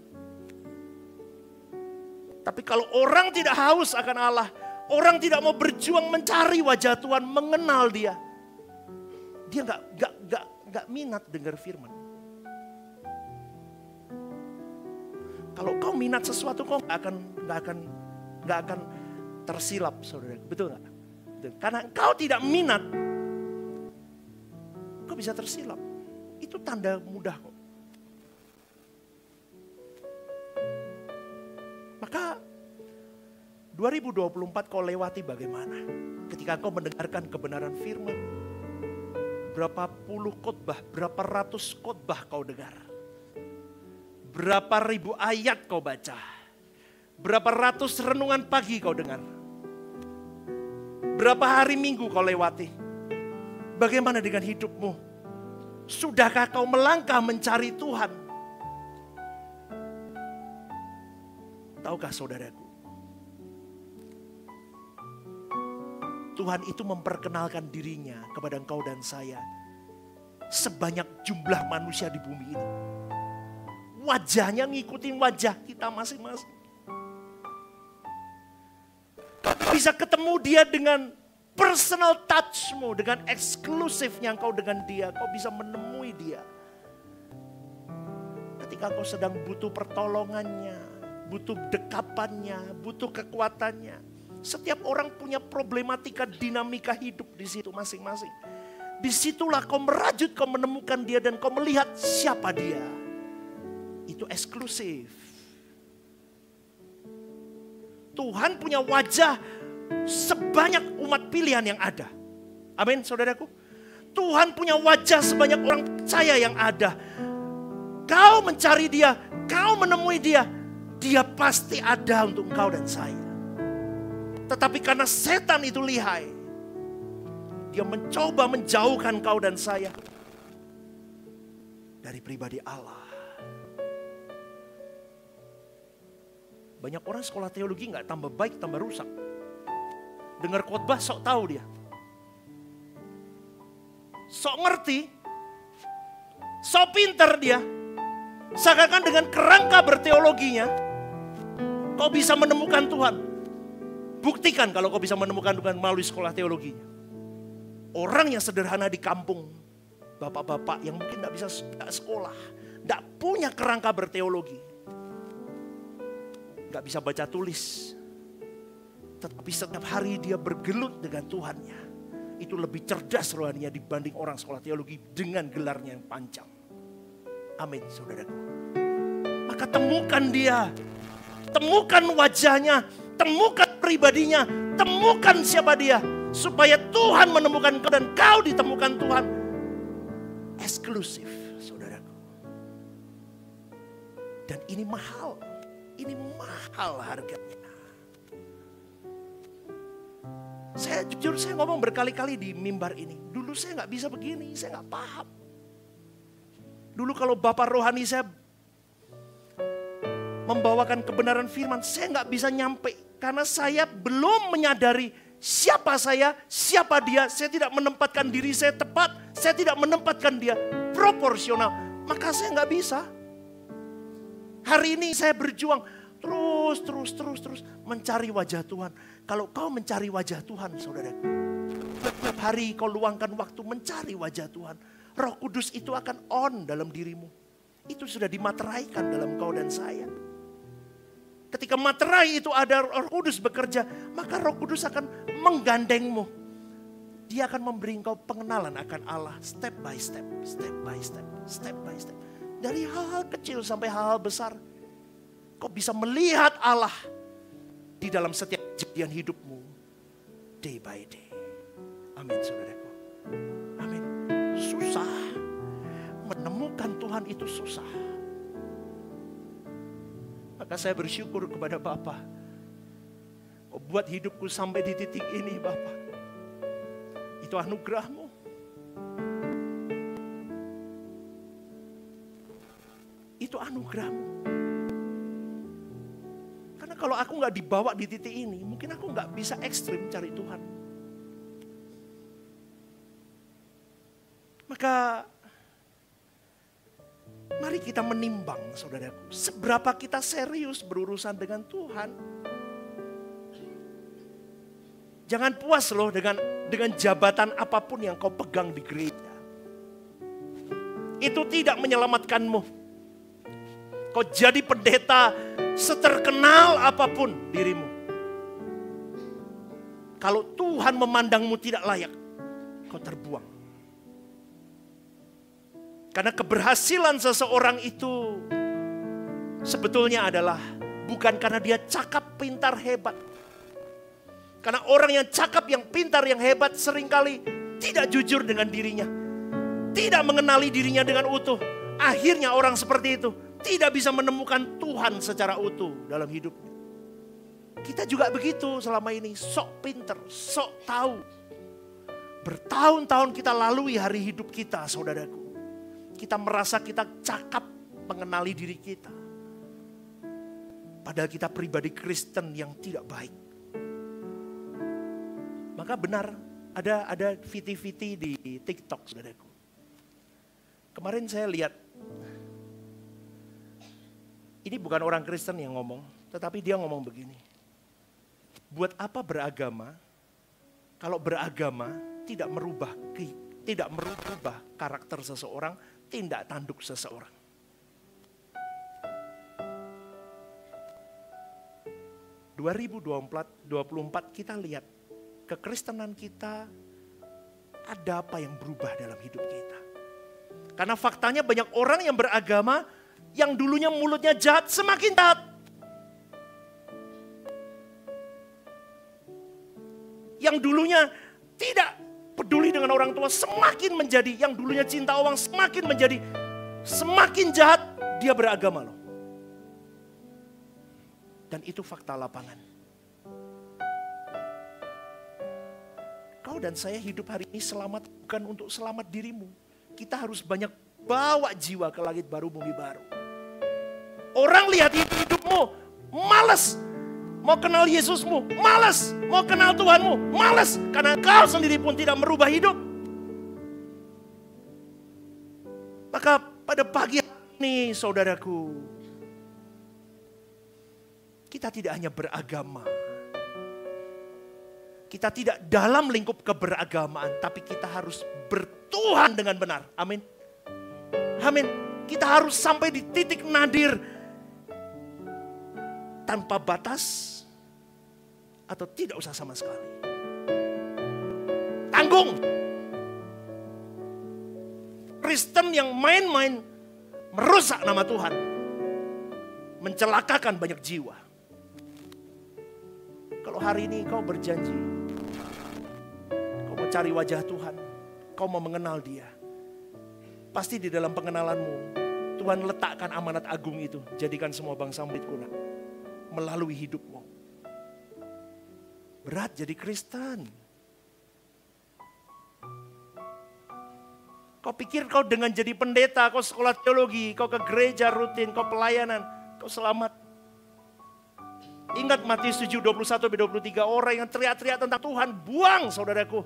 Tapi kalau orang tidak haus akan Allah, orang tidak mau berjuang mencari wajah Tuhan, mengenal dia, dia nggak minat dengar firman. Kalau kau minat sesuatu, kau nggak akan tersilap, saudara. Betul nggak? Karena kau tidak minat, kau bisa tersilap. Itu tanda mudah kok. Maka 2024 kau lewati bagaimana? Ketika kau mendengarkan kebenaran firman. Berapa puluh khotbah, berapa ratus khotbah kau dengar. Berapa ribu ayat kau baca. Berapa ratus renungan pagi kau dengar. Berapa hari minggu kau lewati. Bagaimana dengan hidupmu? Sudahkah kau melangkah mencari Tuhan? Tahukah saudaraku? Tuhan itu memperkenalkan dirinya kepada engkau dan saya. Sebanyak jumlah manusia di bumi ini. Wajahnya ngikutin wajah kita masing-masing. Kau bisa ketemu dia dengan personal touchmu, dengan eksklusifnya engkau dengan dia. Kau bisa menemui dia. Ketika kau sedang butuh pertolongannya, butuh dekapannya, butuh kekuatannya. Setiap orang punya problematika dinamika hidup di situ masing-masing. Disitulah kau merajut, kau menemukan dia dan kau melihat siapa dia. Itu eksklusif. Tuhan punya wajah sebanyak umat pilihan yang ada. Amin, saudaraku. Tuhan punya wajah sebanyak orang percaya yang ada. Kau mencari dia, kau menemui dia, dia pasti ada untuk engkau dan saya. Tetapi karena setan itu lihai, dia mencoba menjauhkan kau dan saya dari pribadi Allah. Banyak orang sekolah teologi gak tambah baik, tambah rusak. Dengar khotbah sok tahu dia. Sok ngerti. Sok pinter dia. Seakan-akan dengan kerangka berteologinya, kau bisa menemukan Tuhan. Buktikan kalau kau bisa menemukan Tuhan melalui sekolah teologinya. Orang yang sederhana di kampung, bapak-bapak yang mungkin gak bisa sekolah, gak punya kerangka berteologi, gak bisa baca tulis, tetapi setiap hari dia bergelut dengan Tuhannya. Itu lebih cerdas rohaninya dibanding orang sekolah teologi dengan gelarnya yang panjang. Amin, saudaraku. Maka temukan dia, temukan wajahnya, temukan pribadinya, temukan siapa dia. Supaya Tuhan menemukan kau dan kau ditemukan Tuhan. Eksklusif, saudaraku. Dan ini mahal, harganya. Saya jujur, saya ngomong berkali-kali di mimbar ini. Dulu saya gak bisa begini, saya gak paham. Dulu kalau Bapak rohani saya membawakan kebenaran firman, saya gak bisa nyampe. Karena saya belum menyadari siapa saya, siapa dia. Saya tidak menempatkan diri saya tepat. Saya tidak menempatkan dia proporsional. Maka saya gak bisa. Hari ini saya berjuang terus mencari wajah Tuhan. Kalau kau mencari wajah Tuhan, saudaraku, setiap hari kau luangkan waktu mencari wajah Tuhan, Roh Kudus itu akan on dalam dirimu. Itu sudah dimateraikan dalam kau dan saya. Ketika materai itu ada, Roh Kudus bekerja, maka Roh Kudus akan menggandengmu. Dia akan memberi engkau pengenalan akan Allah step by step, step by step, step by step. Dari hal-hal kecil sampai hal-hal besar. Kau bisa melihat Allah di dalam setiap kejadian hidupmu. Day by day. Amin, saudaraku. Amin. Susah. Menemukan Tuhan itu susah. Maka saya bersyukur kepada Bapa. Kau buat hidupku sampai di titik ini, Bapa. Itu anugerah-Mu. Itu anugerah-Mu. Karena kalau aku gak dibawa di titik ini, mungkin aku gak bisa ekstrim cari Tuhan. Maka mari kita menimbang, saudaraku, seberapa kita serius berurusan dengan Tuhan. Jangan puas loh dengan jabatan apapun yang kau pegang di gereja. Itu tidak menyelamatkanmu. Kau jadi pendeta seterkenal apapun dirimu. Kalau Tuhan memandangmu tidak layak, kau terbuang. Karena keberhasilan seseorang itu sebetulnya adalah bukan karena dia cakap, pintar, hebat. Karena orang yang cakap, yang pintar, yang hebat seringkali tidak jujur dengan dirinya. Tidak mengenali dirinya dengan utuh. Akhirnya orang seperti itu tidak bisa menemukan Tuhan secara utuh dalam hidupnya. Kita juga begitu selama ini, sok pintar, sok tahu. Bertahun-tahun kita lalui hari hidup kita, saudaraku. Kita merasa kita cakap mengenali diri kita. Padahal kita pribadi Kristen yang tidak baik. Maka benar, ada viti-viti di TikTok, saudaraku. Kemarin saya lihat, ini bukan orang Kristen yang ngomong, tetapi dia ngomong begini. Buat apa beragama, kalau beragama tidak merubah karakter seseorang, tindak tanduk seseorang. 2024 kita lihat kekristenan kita, ada apa yang berubah dalam hidup kita. Karena faktanya banyak orang yang beragama, yang dulunya mulutnya jahat, semakin jahat. Yang dulunya tidak peduli dengan orang tua, semakin menjadi, yang dulunya cinta uang, semakin menjadi, semakin jahat, dia beragama loh. Dan itu fakta lapangan. Kau dan saya hidup hari ini selamat bukan untuk selamat dirimu. Kita harus banyak bawa jiwa ke langit baru, bumi baru. Orang lihat hidupmu, malas. Mau kenal Yesusmu, malas. Mau kenal Tuhanmu, malas. Karena kau sendiri pun tidak merubah hidup. Maka pada pagi ini, saudaraku, kita tidak hanya beragama. Kita tidak dalam lingkup keberagamaan, tapi kita harus bertuhan dengan benar. Amin. Amin. Kita harus sampai di titik nadir tanpa batas atau tidak usah sama sekali. Tanggung. Kristen yang main-main merusak nama Tuhan, mencelakakan banyak jiwa. Kalau hari ini kau berjanji, kau mau cari wajah Tuhan, kau mau mengenal Dia, pasti di dalam pengenalanmu Tuhan letakkan amanat agung itu, jadikan semua bangsa murid kuna melalui hidupmu. Berat jadi Kristen. Kau pikir kau dengan jadi pendeta, kau sekolah teologi, kau ke gereja rutin, kau pelayanan, kau selamat. Ingat Matius 7, 21-23, orang yang teriak-teriak tentang Tuhan, buang saudaraku.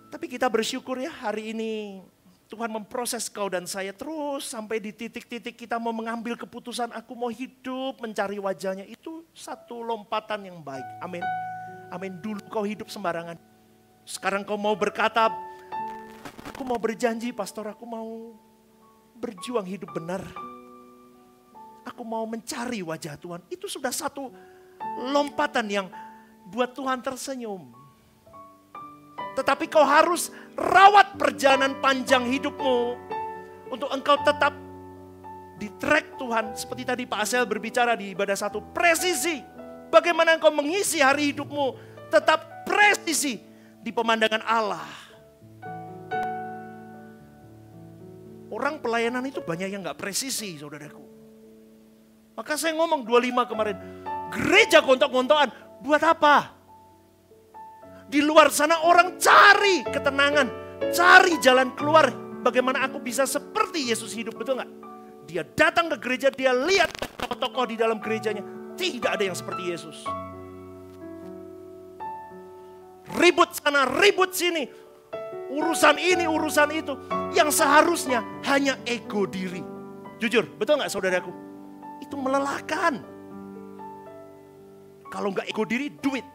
Tapi kita bersyukur ya, hari ini Tuhan memproses kau dan saya terus sampai di titik-titik kita mau mengambil keputusan, aku mau hidup mencari wajahnya. Itu satu lompatan yang baik. Amin. Amin. Dulu kau hidup sembarangan. Sekarang kau mau berkata, aku mau berjanji pastor, aku mau berjuang hidup benar. Aku mau mencari wajah Tuhan. Itu sudah satu lompatan yang buat Tuhan tersenyum. Tetapi kau harus rawat perjalanan panjang hidupmu. Untuk engkau tetap di track Tuhan. Seperti tadi Pak Asel berbicara di ibadah 1. Presisi. Bagaimana engkau mengisi hari hidupmu. Tetap presisi di pemandangan Allah. Orang pelayanan itu banyak yang gak presisi, saudaraku. Maka saya ngomong 25 kemarin, gereja gontok-gontokan, buat apa? Di luar sana orang cari ketenangan, cari jalan keluar. Bagaimana aku bisa seperti Yesus hidup, betul gak? Dia datang ke gereja, dia lihat tokoh-tokoh di dalam gerejanya. Tidak ada yang seperti Yesus. Ribut sana, ribut sini. Urusan ini, urusan itu. Yang seharusnya hanya ego diri. Jujur, betul gak saudaraku? Itu melelahkan. Kalau nggak ego diri, duit.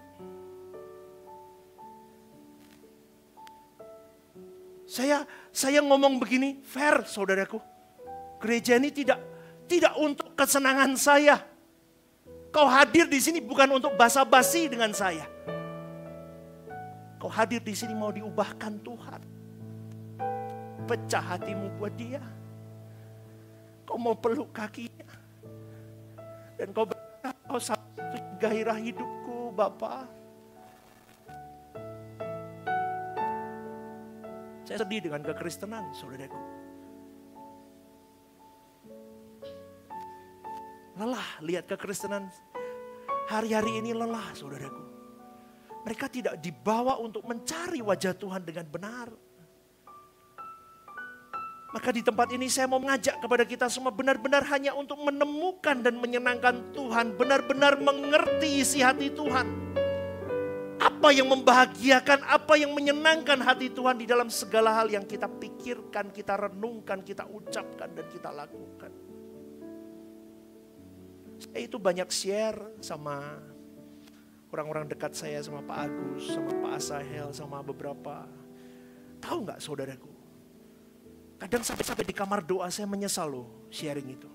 Saya ngomong begini, fair saudaraku. Gereja ini tidak untuk kesenangan saya. Kau hadir di sini bukan untuk basa-basi dengan saya. Kau hadir di sini mau diubahkan Tuhan. Pecah hatimu buat Dia. Kau mau peluk kakinya. Dan kau berkata, Kau satu gairah hidupku, Bapa. Saya sedih dengan kekristenan, saudaraku. Lelah lihat kekristenan. Hari-hari ini lelah, saudaraku. Mereka tidak dibawa untuk mencari wajah Tuhan dengan benar. Maka di tempat ini saya mau mengajak kepada kita semua benar-benar hanya untuk menemukan dan menyenangkan Tuhan. Benar-benar mengerti isi hati Tuhan. Apa yang membahagiakan, apa yang menyenangkan hati Tuhan di dalam segala hal yang kita pikirkan, kita renungkan, kita ucapkan dan kita lakukan. Saya itu banyak share sama orang-orang dekat saya, sama Pak Agus, sama Pak Asahel, sama beberapa. Tahu gak saudaraku? Kadang sampai di kamar doa saya menyesal loh sharing itu.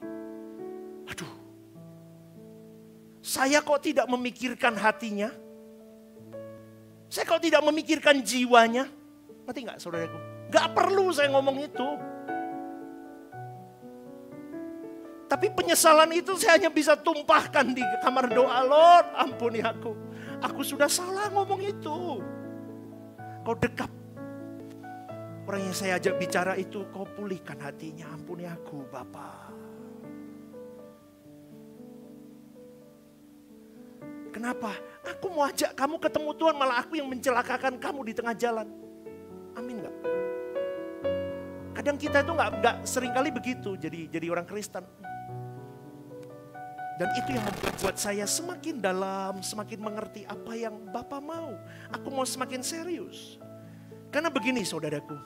Aduh, saya kok tidak memikirkan hatinya? Saya kok tidak memikirkan jiwanya? Ngerti gak saudaraku? Gak perlu saya ngomong itu. Tapi penyesalan itu saya hanya bisa tumpahkan di kamar doa. Lord, ampuni aku. Aku sudah salah ngomong itu. Kau dekap. Orang yang saya ajak bicara itu, kau pulihkan hatinya. Ampuni aku, Bapa. Kenapa? Aku mau ajak kamu ketemu Tuhan, malah aku yang mencelakakan kamu di tengah jalan. Amin gak? Kadang kita itu gak seringkali begitu jadi orang Kristen. Dan itu yang membuat saya semakin dalam, semakin mengerti apa yang Bapa mau. Aku mau semakin serius. Karena begini saudaraku,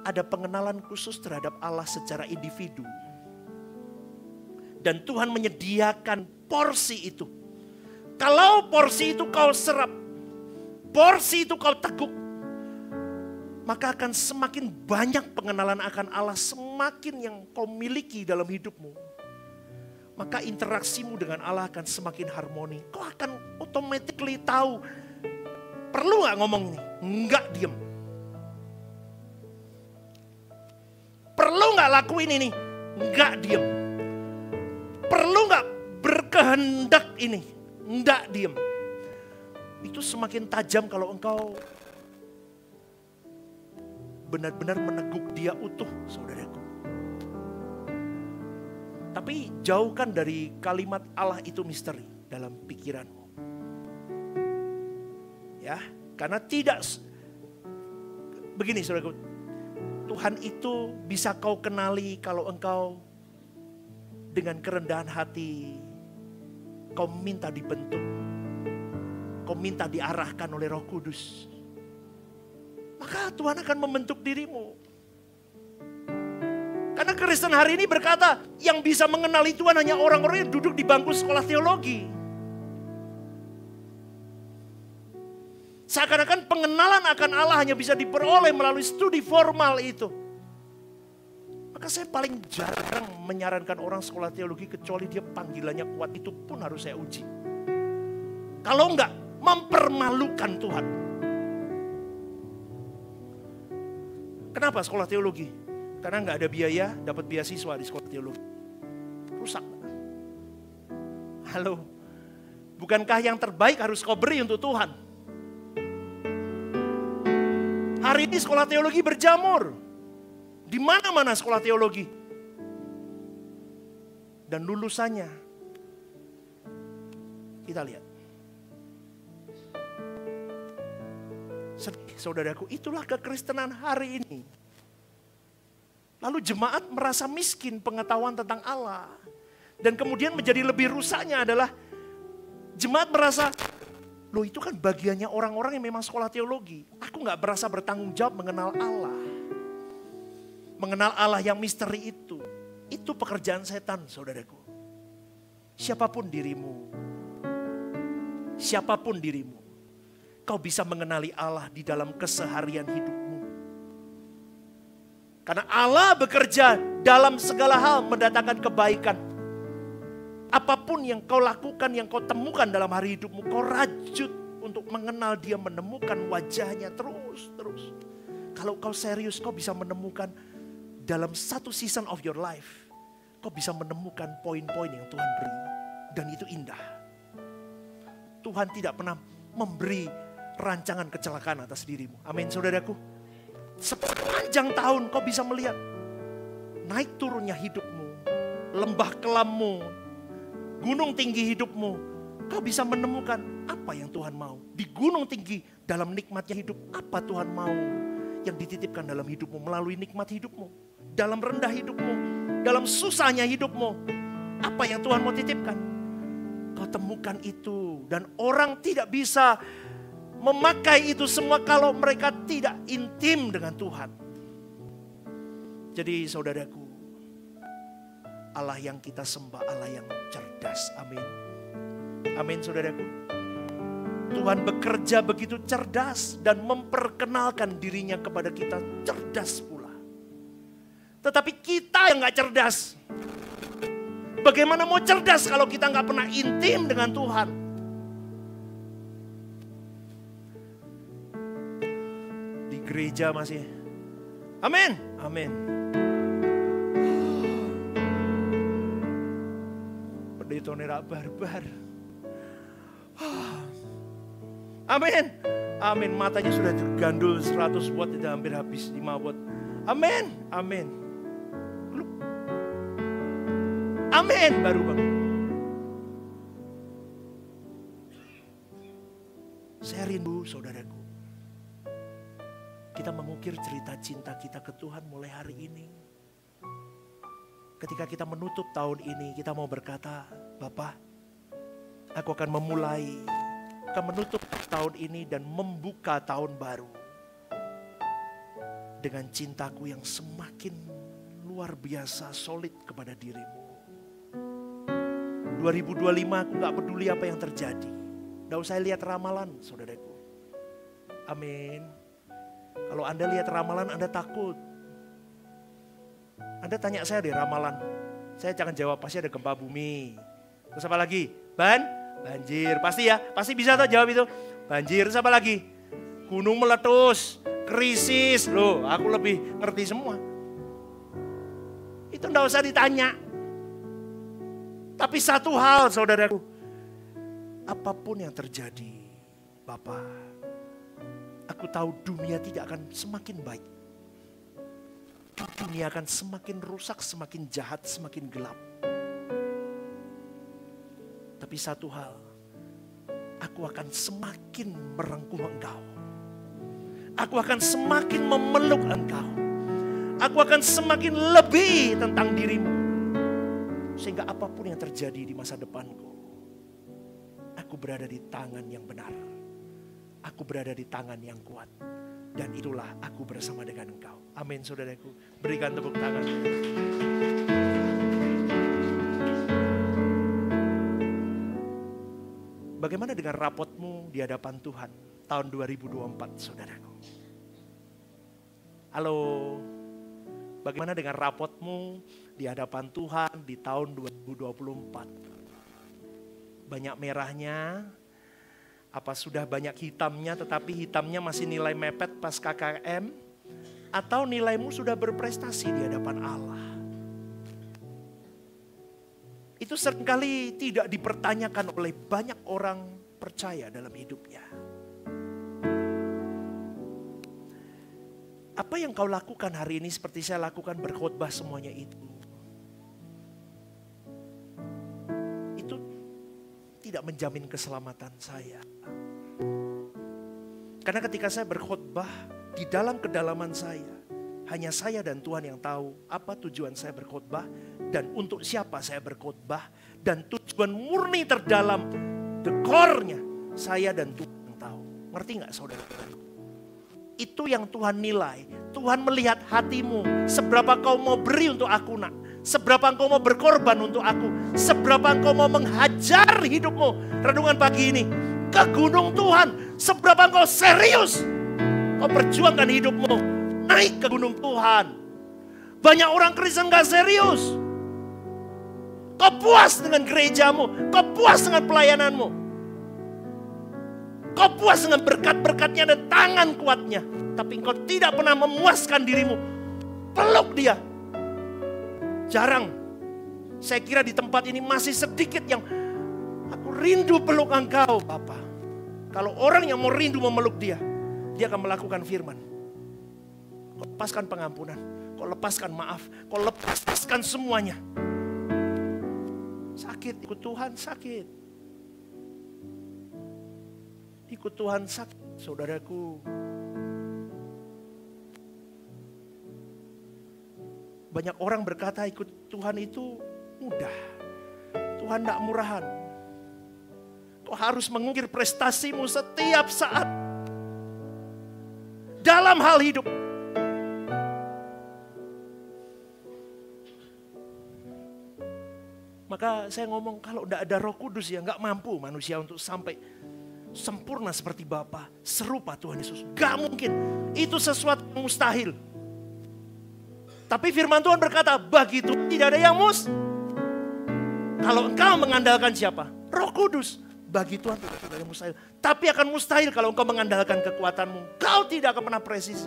ada pengenalan khusus terhadap Allah secara individu. Dan Tuhan menyediakan porsi itu. Kalau porsi itu kau serap, porsi itu kau teguk, maka akan semakin banyak pengenalan akan Allah, semakin yang kau miliki dalam hidupmu. Maka interaksimu dengan Allah akan semakin harmoni. Kau akan automatically tahu, perlu gak ngomong ini? Enggak, diem. Perlu gak lakuin ini? Enggak, diem. Perlu gak berkehendak ini? Enggak, diem. Itu semakin tajam kalau engkau benar-benar meneguk dia utuh, saudaraku. Tapi jauhkan dari kalimat Allah itu misteri dalam pikiranmu. Ya, karena tidak begini saudaraku. Tuhan itu bisa kau kenali kalau engkau dengan kerendahan hati kau minta dibentuk. Kau minta diarahkan oleh Roh Kudus. Maka Tuhan akan membentuk dirimu. Karena Kristen hari ini berkata, yang bisa mengenali Tuhan hanya orang-orang yang duduk di bangku sekolah teologi. Seakan-akan pengenalan akan Allah hanya bisa diperoleh melalui studi formal itu. Maka saya paling jarang menyarankan orang sekolah teologi kecuali dia panggilannya kuat, itu pun harus saya uji. Kalau enggak, mempermalukan Tuhan. Kenapa sekolah teologi? Karena nggak ada biaya, dapat beasiswa di sekolah teologi. Rusak. Halo, bukankah yang terbaik harus kau beri untuk Tuhan? Hari ini sekolah teologi berjamur. Di mana-mana sekolah teologi. Dan lulusannya, kita lihat. Sedih, saudaraku, itulah kekristenan hari ini. Lalu jemaat merasa miskin pengetahuan tentang Allah. Dan kemudian menjadi lebih rusaknya adalah jemaat merasa, loh itu kan bagiannya orang-orang yang memang sekolah teologi. Aku gak berasa bertanggung jawab mengenal Allah. Mengenal Allah yang misteri itu. Itu pekerjaan setan, saudaraku. Siapapun dirimu, kau bisa mengenali Allah di dalam keseharian hidupmu. Karena Allah bekerja dalam segala hal mendatangkan kebaikan. Apapun yang kau lakukan, yang kau temukan dalam hari hidupmu, kau rajut untuk mengenal dia, menemukan wajahnya terus. Kalau kau serius, kau bisa menemukan dalam satu season of your life, kau bisa menemukan poin-poin yang Tuhan beri Dan itu indah. Tuhan tidak pernah memberi rancangan kecelakaan atas dirimu. Amin saudaraku. Sepanjang tahun kau bisa melihat naik turunnya hidupmu, lembah kelammu, gunung tinggi hidupmu. Kau bisa menemukan apa yang Tuhan mau. Di gunung tinggi dalam nikmatnya hidup, apa Tuhan mau yang dititipkan dalam hidupmu melalui nikmat hidupmu. Dalam rendah hidupmu, dalam susahnya hidupmu, apa yang Tuhan mau titipkan. Kau temukan itu, dan orang tidak bisa memakai itu semua kalau mereka tidak intim dengan Tuhan. Jadi saudaraku, Allah yang kita sembah, Allah yang cerdas. Amin. Amin saudaraku. Tuhan bekerja begitu cerdas dan memperkenalkan dirinya kepada kita cerdas pula. Tetapi kita yang gak cerdas. Bagaimana mau cerdas kalau kita gak pernah intim dengan Tuhan? Di gereja masih. Amin. Amin. Pendeta nerak barbar. Amin. Amin. Matanya sudah tergandul 100 watt, itu hampir habis 5 watt. Amin. Amin. Amin. Baru bangun. Saya rindu saudaraku. Kita mengukir cerita cinta kita ke Tuhan mulai hari ini. Ketika kita menutup tahun ini, kita mau berkata, Bapa, aku akan menutup tahun ini dan membuka tahun baru dengan cintaku yang semakin luar biasa solid kepada dirimu. 2025 aku gak peduli apa yang terjadi. Gak usah lihat ramalan saudaraku. Amin. Kalau Anda lihat ramalan Anda takut. Anda tanya saya deh ramalan. Saya jangan jawab, pasti ada gempa bumi. Terus apa lagi? Banjir. Pasti ya, pasti bisa tuh jawab itu. Banjir, terus apa lagi? Gunung meletus, krisis. Loh, aku lebih ngerti semua. Itu enggak usah ditanya. Tapi satu hal saudaraku. Apapun yang terjadi, Bapak, aku tahu dunia tidak akan semakin baik. Dunia akan semakin rusak, semakin jahat, semakin gelap. Tapi satu hal, aku akan semakin merengkuh engkau. Aku akan semakin memeluk engkau. Aku akan semakin lebih tentang dirimu. Sehingga apapun yang terjadi di masa depanku, aku berada di tangan yang benar. Aku berada di tangan yang kuat. Dan itulah aku bersama dengan engkau. Amin saudaraku. Berikan tepuk tangan. Bagaimana dengan rapotmu di hadapan Tuhan tahun 2024 saudaraku? Halo. Bagaimana dengan rapotmu di hadapan Tuhan di tahun 2024? Banyak merahnya, apa sudah banyak hitamnya tetapi hitamnya masih nilai mepet pas KKM? Atau nilaimu sudah berprestasi di hadapan Allah? Itu seringkali tidak dipertanyakan oleh banyak orang percaya dalam hidupnya. Apa yang kau lakukan hari ini seperti saya lakukan berkhotbah semuanya itu. Itu tidak menjamin keselamatan saya. Karena ketika saya berkhotbah di dalam kedalaman saya, hanya saya dan Tuhan yang tahu apa tujuan saya berkhotbah dan untuk siapa saya berkhotbah dan tujuan murni terdalam the core-nya saya dan Tuhan yang tahu. Ngerti nggak saudara? Itu yang Tuhan nilai. Tuhan melihat hatimu. Seberapa kau mau beri untuk aku nak. Seberapa engkau mau berkorban untuk aku. Seberapa engkau mau menghajar hidupmu. Renungan pagi ini. Ke gunung Tuhan. Seberapa engkau serius. Kau perjuangkan hidupmu. Naik ke gunung Tuhan. Banyak orang Kristen gak serius. Kau puas dengan gerejamu. Kau puas dengan pelayananmu. Kau puas dengan berkat-berkatnya dan tangan kuatnya. Tapi engkau tidak pernah memuaskan dirimu. Peluk dia. Jarang. Saya kira di tempat ini masih sedikit yang Aku rindu peluk Engkau, Bapa. Kalau orang yang mau rindu memeluk dia akan melakukan firman. Kau lepaskan pengampunan, kau lepaskan maaf, kau lepaskan semuanya. Sakit, ikut Tuhan sakit. Ikut Tuhan sakit, saudaraku. Banyak orang berkata ikut Tuhan itu mudah. Tuhan tidak murahan. Kau harus mengukir prestasimu setiap saat. Dalam hal hidup. Maka saya ngomong kalau tidak ada Roh Kudus ya nggak mampu manusia untuk sampai sempurna seperti Bapa, serupa Tuhan Yesus. Gak mungkin. Itu sesuatu yang mustahil. Tapi firman Tuhan berkata, bagi Tuhan tidak ada yang Kalau engkau mengandalkan siapa? Roh Kudus. Bagi Tuhan tidak ada yang mustahil. Tapi akan mustahil kalau engkau mengandalkan kekuatanmu. Kau tidak akan pernah presisi.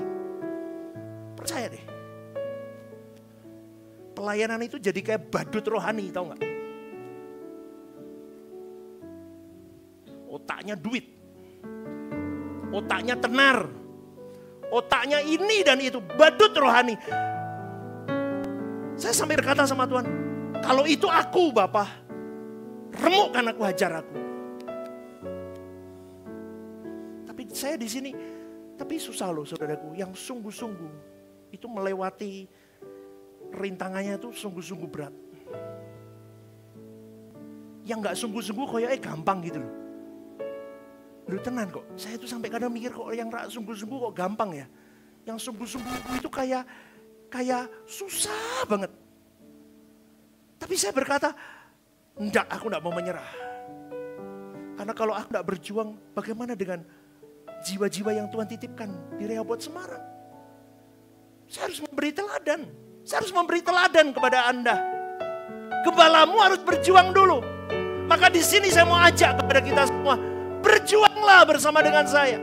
Percaya deh. Pelayanan itu jadi kayak badut rohani, tahu nggak? Otaknya duit. Otaknya tenar. Otaknya ini dan itu. Badut rohani. Saya sampai berkata sama Tuhan, kalau itu aku Bapa, remukkan aku, hajar aku. Tapi saya di sini, tapi susah loh saudaraku, yang sungguh-sungguh itu melewati rintangannya itu sungguh-sungguh berat. Yang gak sungguh-sungguh kayaknya gampang gitu loh. Lu tenan kok, saya tuh sampai kadang mikir kok yang sungguh-sungguh kok gampang ya. Yang sungguh-sungguh itu kayak susah banget. Tapi saya berkata, enggak, aku enggak mau menyerah. Karena kalau aku enggak berjuang, bagaimana dengan jiwa-jiwa yang Tuhan titipkan di Rehoboth Semarang? Saya harus memberi teladan. Saya harus memberi teladan kepada Anda. Gembalamu harus berjuang dulu. Maka di sini saya mau ajak kepada kita semua, berjuanglah bersama dengan saya.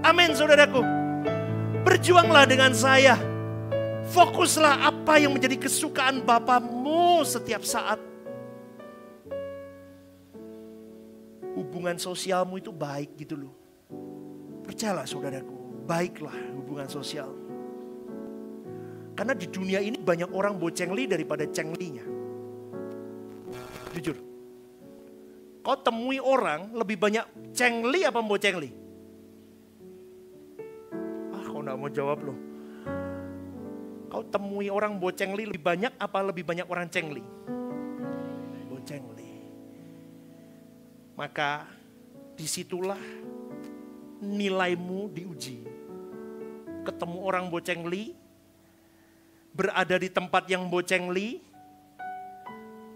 Amin, saudaraku. Berjuanglah dengan saya. Fokuslah apa yang menjadi kesukaan Bapamu setiap saat. Hubungan sosialmu itu baik gitu loh. Percayalah saudaraku, baiklah hubungan sosial. Karena di dunia ini banyak orang bocengli daripada cenglinya. Jujur. Kau temui orang lebih banyak cengli apa bocengli? Kau gak mau jawab loh. Kau temui orang bocengli lebih banyak apa lebih banyak orang cengli? Bocengli. Maka disitulah nilaimu diuji. Ketemu orang bocengli, berada di tempat yang bocengli,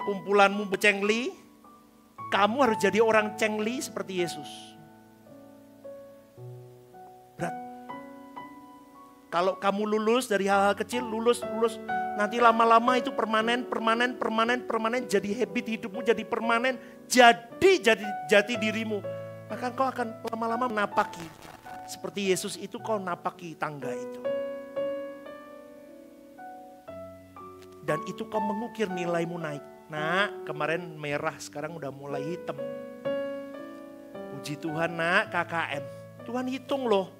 kumpulanmu bocengli, kamu harus jadi orang cengli seperti Yesus. Berat. Kalau kamu lulus dari hal-hal kecil, lulus, nanti lama-lama itu permanen, jadi habit hidupmu jadi permanen, jadi jati dirimu. Maka kau akan lama-lama menapaki. Seperti Yesus itu kau napaki tangga itu. Dan itu kau mengukir nilaimu naik. Nak, kemarin merah, sekarang udah mulai hitam. Puji Tuhan nak, KKM. Tuhan hitung loh.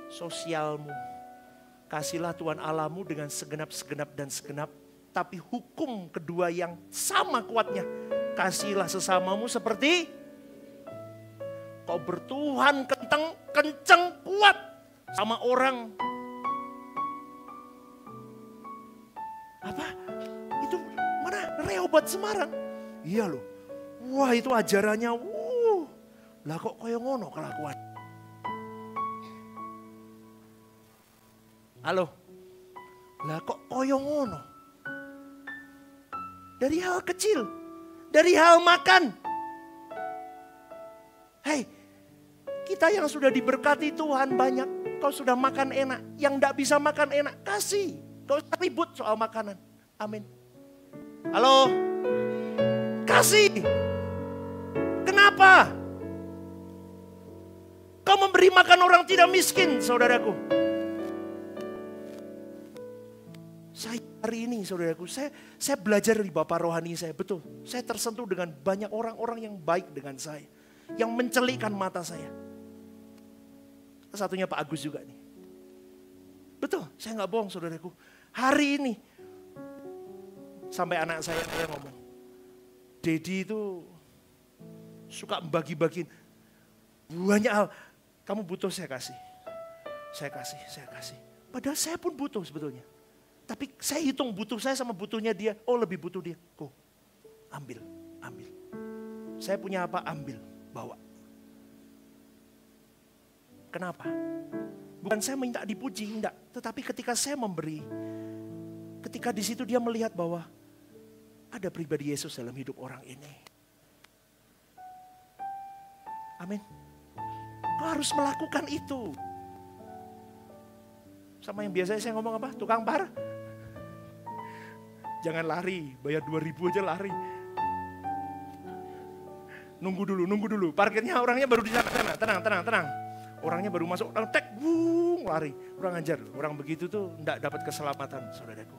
Sosialmu. Kasihlah Tuhan Allahmu dengan segenap dan segenap. Tapi hukum kedua yang sama kuatnya. Kasihlah sesamamu seperti kau bertuhan kenceng kuat sama orang. Apa? Itu mana? Rehoboth Semarang. Iya loh. Wah itu ajarannya. Lah kok kaya ngono kelakuan. Halo. Lah kok kaya ngono. Dari hal kecil. Dari hal makan. Hei. Kita yang sudah diberkati Tuhan banyak. Kau sudah makan enak. Yang gak bisa makan enak. Kasih. Gak usah ribut soal makanan. Amin. Halo. Kasih. Kenapa? Kau memberi makan orang tidak miskin, saudaraku. Saya Hari ini saudaraku, saya belajar dari Bapak rohani saya, betul. Saya tersentuh dengan banyak orang-orang yang baik dengan saya. Yang mencelikkan mata saya. Satunya Pak Agus juga nih. Betul, saya nggak bohong saudaraku. Hari ini, sampai anak saya ngomong, Dedi itu suka bagi-bagiin banyak hal. Kamu butuh saya kasih. Saya kasih. Padahal saya pun butuh sebetulnya. Tapi saya hitung butuh saya sama butuhnya dia. Oh lebih butuh dia. Go. Ambil. Saya punya apa? Ambil. Bawa. Kenapa? Bukan saya minta dipuji, enggak. Tetapi ketika saya memberi. Ketika di situ dia melihat bahwa ada pribadi Yesus dalam hidup orang ini. Amin. Kau harus melakukan itu. Sama yang biasanya saya ngomong apa? Tukang par. Jangan lari, bayar 2.000 aja lari. Nunggu dulu. Parkirnya orangnya baru di sana. Tenang. Orangnya baru masuk, tek, lari. Kurang ajar. Orang begitu tuh enggak dapat keselamatan, saudaraku.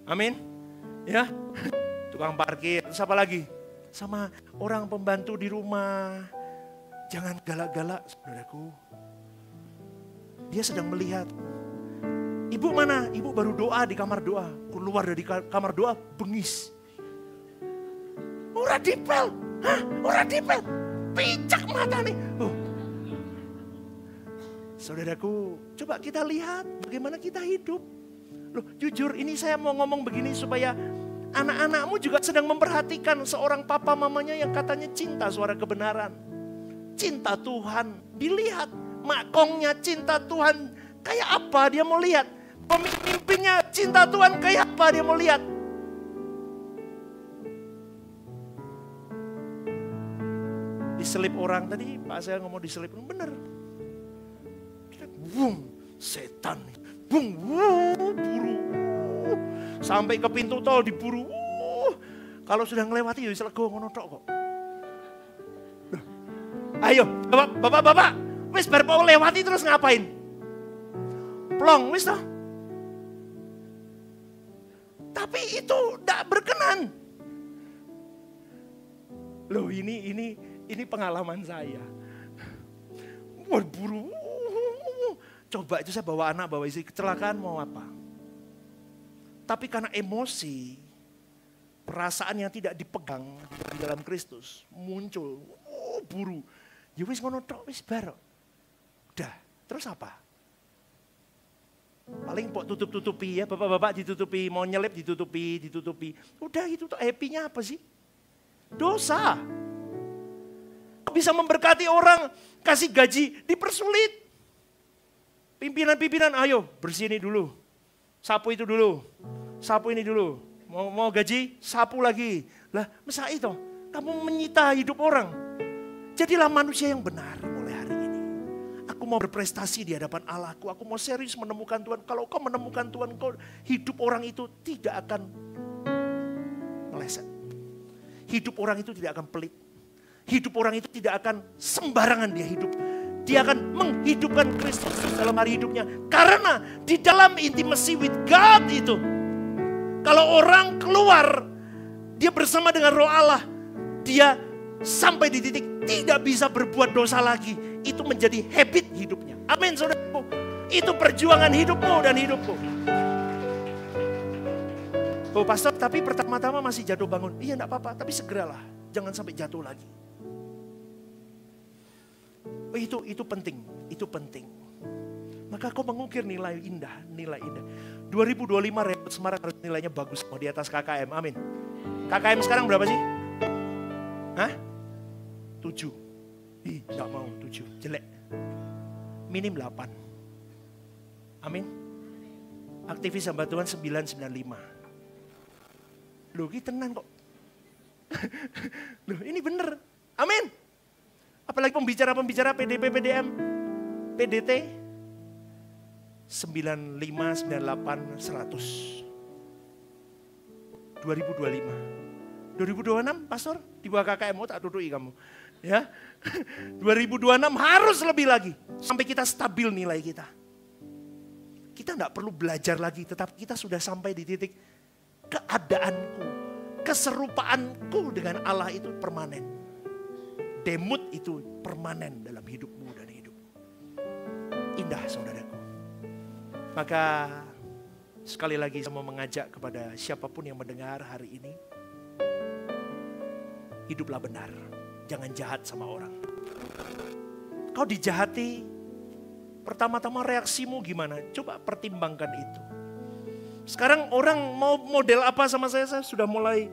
Amin. Ya. Tukang parkir, terus apa lagi? Sama orang pembantu di rumah. Jangan galak-galak, saudaraku. Dia sedang melihat. Ibu mana? Ibu baru doa di kamar doa. Keluar dari kamar doa, bengis. Ora dipel. Picak mata nih. Saudaraku, coba kita lihat bagaimana kita hidup. Loh, jujur ini saya mau ngomong begini supaya anak-anakmu juga sedang memperhatikan seorang papa mamanya yang katanya cinta suara kebenaran. Cinta Tuhan, dilihat. Makongnya cinta Tuhan kayak apa dia mau lihat. Pemimpinnya cinta Tuhan kayak apa dia mau lihat. Diselip orang tadi, Pak saya ngomong diselip, bener. Bung, setan. Bung, buru. Sampai ke pintu tol diburu. Kalau sudah ngelewati ya selego ngono tok kok. Ayo, bapak. Wis bar mau lewati terus ngapain? Plong, wis toh. Tapi itu tidak berkenan. Loh ini pengalaman saya. Buru. Coba itu saya bawa anak, bawa istri, kecelakaan mau apa? Tapi karena emosi, perasaan yang tidak dipegang di dalam Kristus muncul. Buru. Ya wis ngono tok, wis bar. Udah, terus apa? Paling pok tutup-tutupi ya, bapak-bapak ditutupi, mau nyelip ditutupi. Udah itu tuh happy-nya apa sih? Dosa. Bisa memberkati orang, kasih gaji, dipersulit. Pimpinan, ayo bersih ini dulu. Sapu itu dulu. Sapu ini dulu. Mau gaji, sapu lagi. Lah, masa itu? Kamu menyita hidup orang. Jadilah manusia yang benar mulai hari ini. Aku mau berprestasi di hadapan Allahku. Aku mau serius menemukan Tuhan. Kalau kau menemukan Tuhan, hidup orang itu tidak akan meleset. Hidup orang itu tidak akan pelit. Hidup orang itu tidak akan sembarangan dia hidup. Dia akan menghidupkan Kristus dalam hari hidupnya. Karena di dalam intimacy with God itu, kalau orang keluar, dia bersama dengan Roh Allah, dia sampai di titik tidak bisa berbuat dosa lagi. Itu menjadi habit hidupnya. Amin saudaraku. Itu perjuangan hidupmu dan hidupku. Oh pastor, tapi pertama-tama masih jatuh bangun. Iya enggak apa-apa, tapi segeralah. Jangan sampai jatuh lagi. Oh, itu penting. Maka kau mengukir nilai indah. 2025 Rekrut Semarang harus nilainya bagus, mau di atas KKM, amin. KKM sekarang berapa sih? Hah? 7. Ih, gak mau 7, jelek. Minim 8. Amin. Aktivis hamba Tuhan 995. Loh, ini tenan kok. Loh, ini bener. Amin. Apalagi pembicara-pembicara PDP, PDM, PDT 95, 98, 100. 2025. 2026 pastor di bawah KKM tak tutupi kamu. Ya. 2026 harus lebih lagi sampai kita stabil nilai kita. Kita tidak perlu belajar lagi, tetapi kita sudah sampai di titik keadaanku, keserupaanku dengan Allah itu permanen. Demut itu permanen dalam hidupmu dan hidupmu. Indah saudaraku. Maka sekali lagi saya mau mengajak kepada siapapun yang mendengar hari ini. Hiduplah benar, jangan jahat sama orang. Kau dijahati, pertama-tama reaksimu gimana? Coba pertimbangkan itu. Sekarang orang mau model apa sama saya sudah mulai,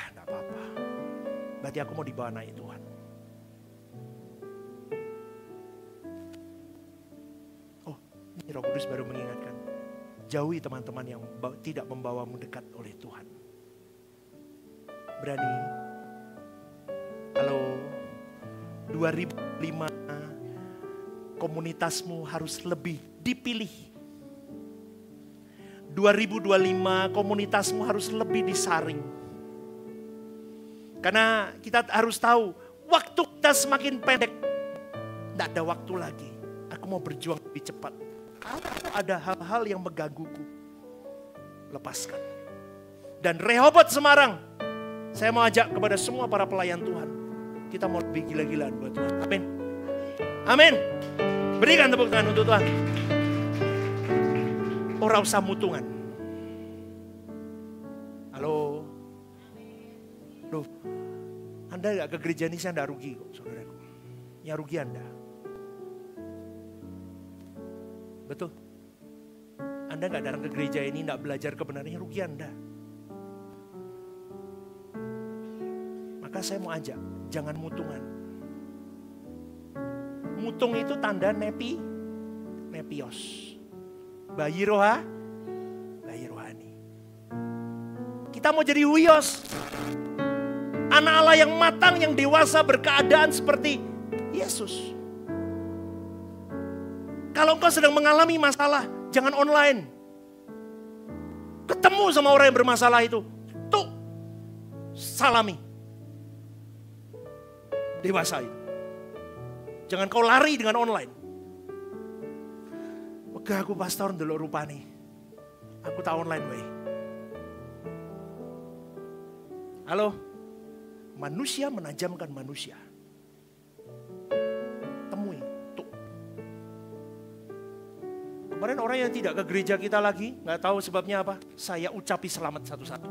enggak apa-apa. Berarti aku mau dibawa naik Tuhan. Oh, ini Roh Kudus baru mengingatkan. Jauhi teman-teman yang tidak membawamu dekat oleh Tuhan. Berani. Kalau 2005 komunitasmu harus lebih dipilih. 2025 komunitasmu harus lebih disaring. Karena kita harus tahu waktu kita semakin pendek. Tidak ada waktu lagi. Aku mau berjuang lebih cepat. Kalau ada hal-hal yang menggangguku, lepaskan. Dan Rehoboth Semarang, saya mau ajak kepada semua para pelayan Tuhan. Kita mau lebih gila-gilaan buat Tuhan. Amin. Amin. Berikan tepuk tangan untuk Tuhan. Ora usah mutungan. Halo. Loh, Anda gak ke gereja ini saya gak rugi kok saudaraku. Yang rugi Anda. Betul. Anda gak datang ke gereja ini gak belajar kebenaran, yang rugi Anda. Maka saya mau ajak, jangan mutungan. Mutung itu tanda nepios. Bayi rohani. Kita mau jadi huyos. Anak Allah yang matang, yang dewasa, berkeadaan seperti Yesus. Kalau engkau sedang mengalami masalah, jangan online. Ketemu sama orang yang bermasalah itu, tuh salami. Dewasa itu. Jangan kau lari dengan online. Wegah aku pastor ndelok rupane. Aku tak online wae. Halo. Manusia menajamkan manusia. Temui, tuh. Kemarin orang yang tidak ke gereja kita lagi, nggak tahu sebabnya apa. Saya ucapi selamat satu-satu.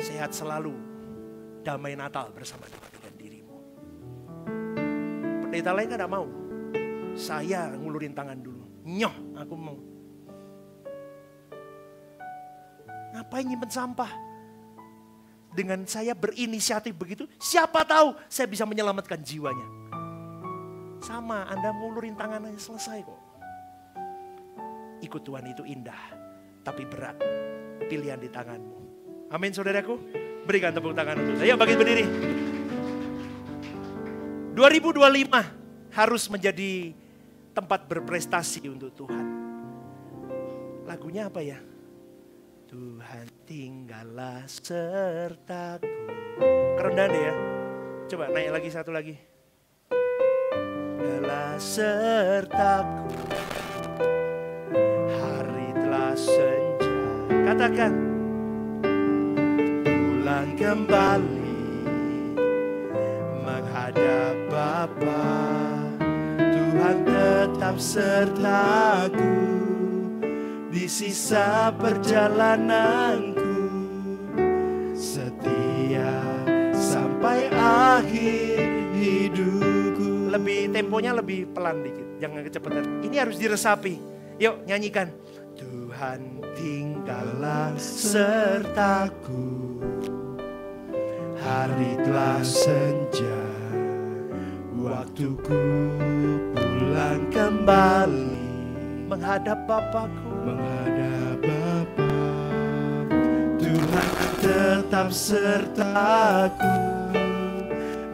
Sehat selalu, damai Natal bersama dengan dirimu. Pendeta lain kan gak mau. Saya ngulurin tangan dulu. Nyoh, aku mau. Ngapain nyimpen sampah? Dengan saya berinisiatif begitu, siapa tahu saya bisa menyelamatkan jiwanya. Sama, Anda ngulurin tangan aja selesai kok. Ikut Tuhan itu indah, tapi berat. Pilihan di tanganmu. Amin saudaraku. Berikan tepuk tangan untuk saya. Bangkit berdiri. 2025 harus menjadi tempat berprestasi untuk Tuhan. Lagunya apa ya? Tuhan tinggallah sertaku. Kerendahan deh ya. Coba naik lagi satu lagi. Tinggallah sertaku. Hari telah senja. Katakan. Pulang kembali menghadap Bapa. Tuhan tetap sertaku di sisa perjalananku, setia sampai akhir hidupku. Lebih temponya lebih pelan dikit, jangan kecepatan. Ini harus diresapi. Yuk nyanyikan. Tuhan tinggallah sertaku, hari telah senja, waktuku pulang kembali menghadap Bapakku. Menghadap Bapa, Tuhan tetap sertaku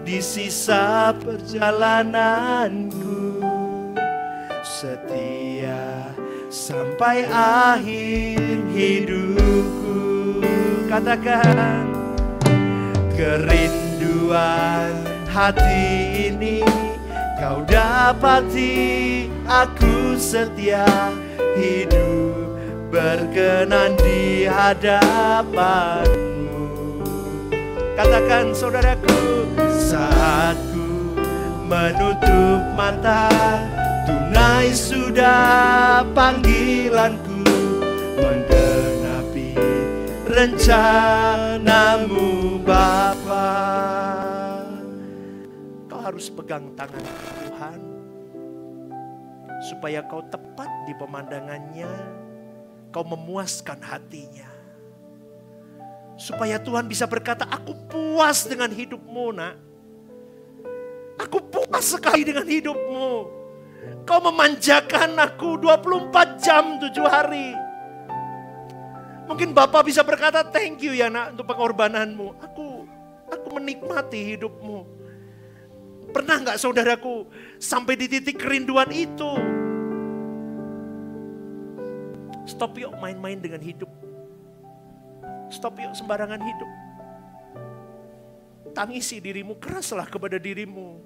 di sisa perjalananku, setia sampai akhir hidupku. Katakan, kerinduan hati ini Kau dapati aku setia, hidup berkenan di hadapanmu. Katakan saudaraku, saat ku menutup mata, tunai sudah panggilanku, menggenapi rencanamu Bapa. Kau harus pegang tangan Tuhan supaya kau tepat di pemandangannya, kau memuaskan hatinya. Supaya Tuhan bisa berkata, aku puas dengan hidupmu nak. Aku puas sekali dengan hidupmu. Kau memanjakan aku 24 jam 7 hari. Mungkin Bapak bisa berkata, thank you ya nak untuk pengorbananmu. Aku menikmati hidupmu. Pernah gak saudaraku sampai di titik kerinduan itu? Stop yuk main-main dengan hidup. Stop yuk sembarangan hidup. Tangisi dirimu, keraslah kepada dirimu.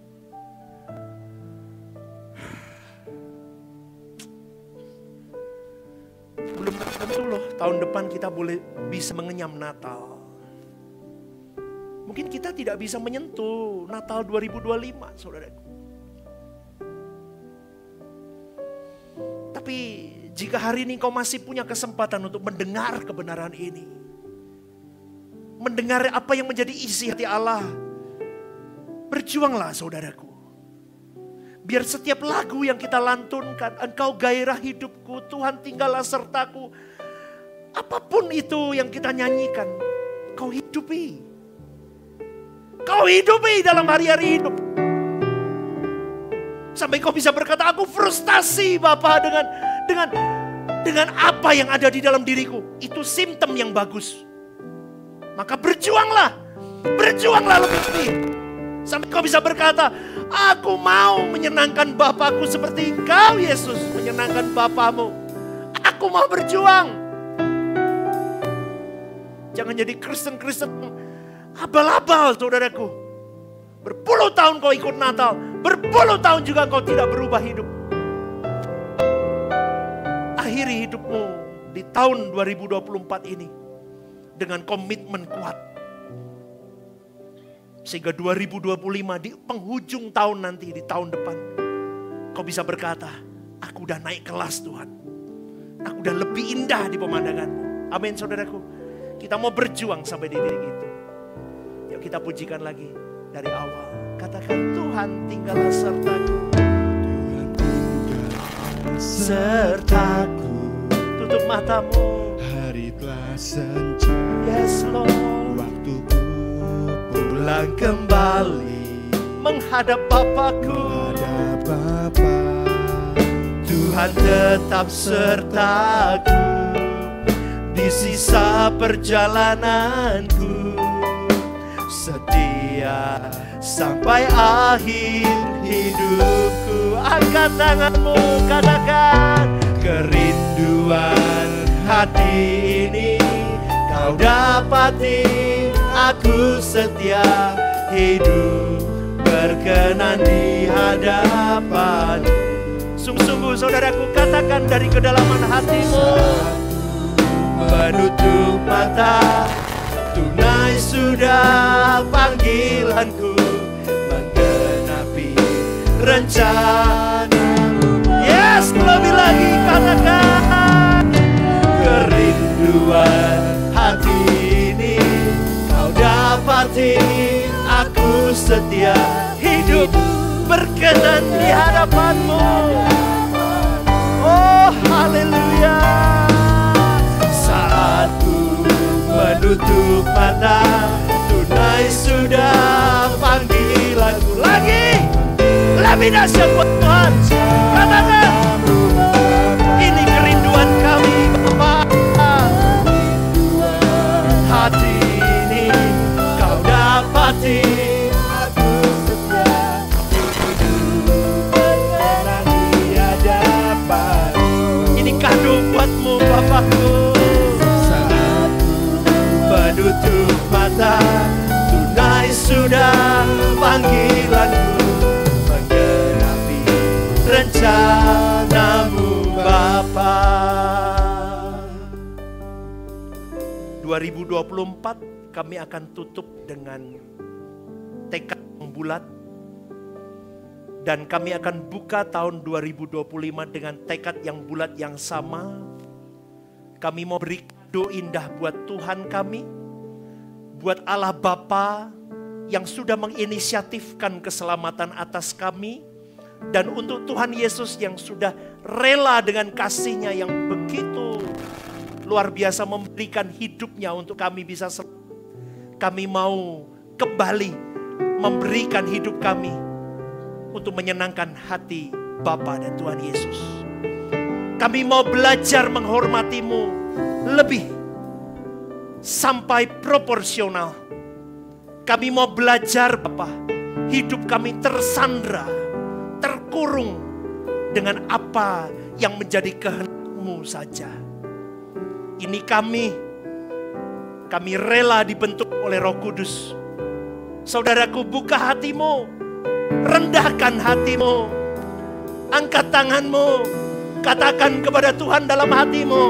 Belum tentu loh tahun depan kita boleh bisa mengenyam Natal. Mungkin kita tidak bisa menyentuh Natal 2025, saudaraku. Tapi jika hari ini kau masih punya kesempatan untuk mendengar kebenaran ini, mendengar apa yang menjadi isi hati Allah, berjuanglah saudaraku. Biar setiap lagu yang kita lantunkan, engkau gairah hidupku, Tuhan tinggallah sertaku. Apapun itu yang kita nyanyikan, kau hidupi. Kau hidupi dalam hari-hari hidup. Sampai kau bisa berkata, aku frustasi Bapa dengan apa yang ada di dalam diriku. Itu simptom yang bagus. Maka berjuanglah lebih. Sampai kau bisa berkata, aku mau menyenangkan Bapakku seperti engkau Yesus menyenangkan Bapamu. Aku mau berjuang. Jangan jadi Kristen abal-abal saudaraku. Berpuluh tahun kau ikut Natal, berpuluh tahun juga kau tidak berubah hidup. Akhiri hidupmu di tahun 2024 ini dengan komitmen kuat. Sehingga 2025 di penghujung tahun nanti, di tahun depan, kau bisa berkata, aku udah naik kelas Tuhan. Aku udah lebih indah di pemandanganmu. Amin saudaraku. Kita mau berjuang sampai di titik itu. Yuk kita pujikan lagi dari awal. Katakan, Tuhan tinggallah sertaku. Tuhan tinggallah Sertaku. Tutup matamu. Hari telah senja, Yes Lord. waktuku Pulang kembali menghadap Bapakku. ada Bapa. Tuhan tetap sertaku di sisa perjalananku, setia sampai akhir hidupku. Angkat tanganmu, katakan, kerinduan hati ini kau dapati, aku setia, hidup berkenan di hadapan. Sungguh-sungguh saudaraku, katakan dari kedalaman hatimu, menutup mata, tunai sudah panggilanku, menggenapi rencanamu. Yes, lebih lagi katakan, kerinduan hati ini kau dapati, aku setia, hidup berkenan di hadapanmu. Oh haleluya. Saat ku menutup mata, tunai sudah panggilanku. Lagi lebih dahsyat buat Tuhan. Katakan, ini kerinduan kami Bapa. Hati ini kau dapati, aku setia, hidup berkenan di hadapan. Ini kado buatmu Bapakku. Saat menutup mata, tunai sudah panggilanku, menggenapi Namamu Bapa. 2024 kami akan tutup dengan tekad yang bulat. Dan kami akan buka tahun 2025 dengan tekad yang bulat yang sama. Kami mau beri kado indah buat Tuhan kami, buat Allah Bapa yang sudah menginisiatifkan keselamatan atas kami, dan untuk Tuhan Yesus yang sudah rela dengan kasih-Nya yang begitu luar biasa memberikan hidupnya untuk kami bisa selamat. Kami mau kembali memberikan hidup kami untuk menyenangkan hati Bapa dan Tuhan Yesus. Kami mau belajar menghormati-Mu lebih sampai proporsional. Kami mau belajar Bapa, hidup kami tersandra, terkurung dengan apa yang menjadi kehendak-Mu saja. Ini kami rela dibentuk oleh Roh Kudus. Saudaraku, buka hatimu, rendahkan hatimu, angkat tanganmu, katakan kepada Tuhan dalam hatimu,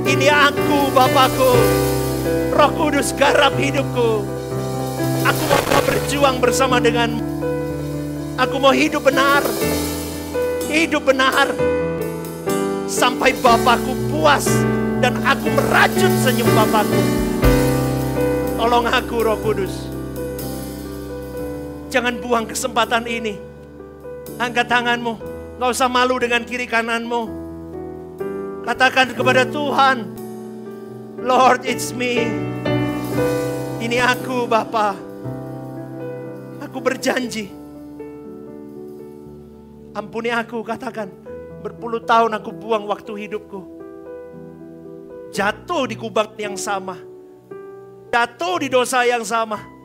ini aku Bapakku, Roh Kudus garap hidupku. Aku mau berjuang bersama denganmu. Aku mau hidup benar sampai Bapakku puas dan aku merajut senyum Bapakku. Tolong aku Roh Kudus. Jangan buang kesempatan ini. Angkat tanganmu, gak usah malu dengan kiri kananmu. Katakan kepada Tuhan, Lord, it's me. Ini aku Bapa. Aku berjanji. Ampuni aku, katakan. Berpuluh tahun aku buang waktu hidupku. Jatuh di kubang yang sama. Jatuh di dosa yang sama.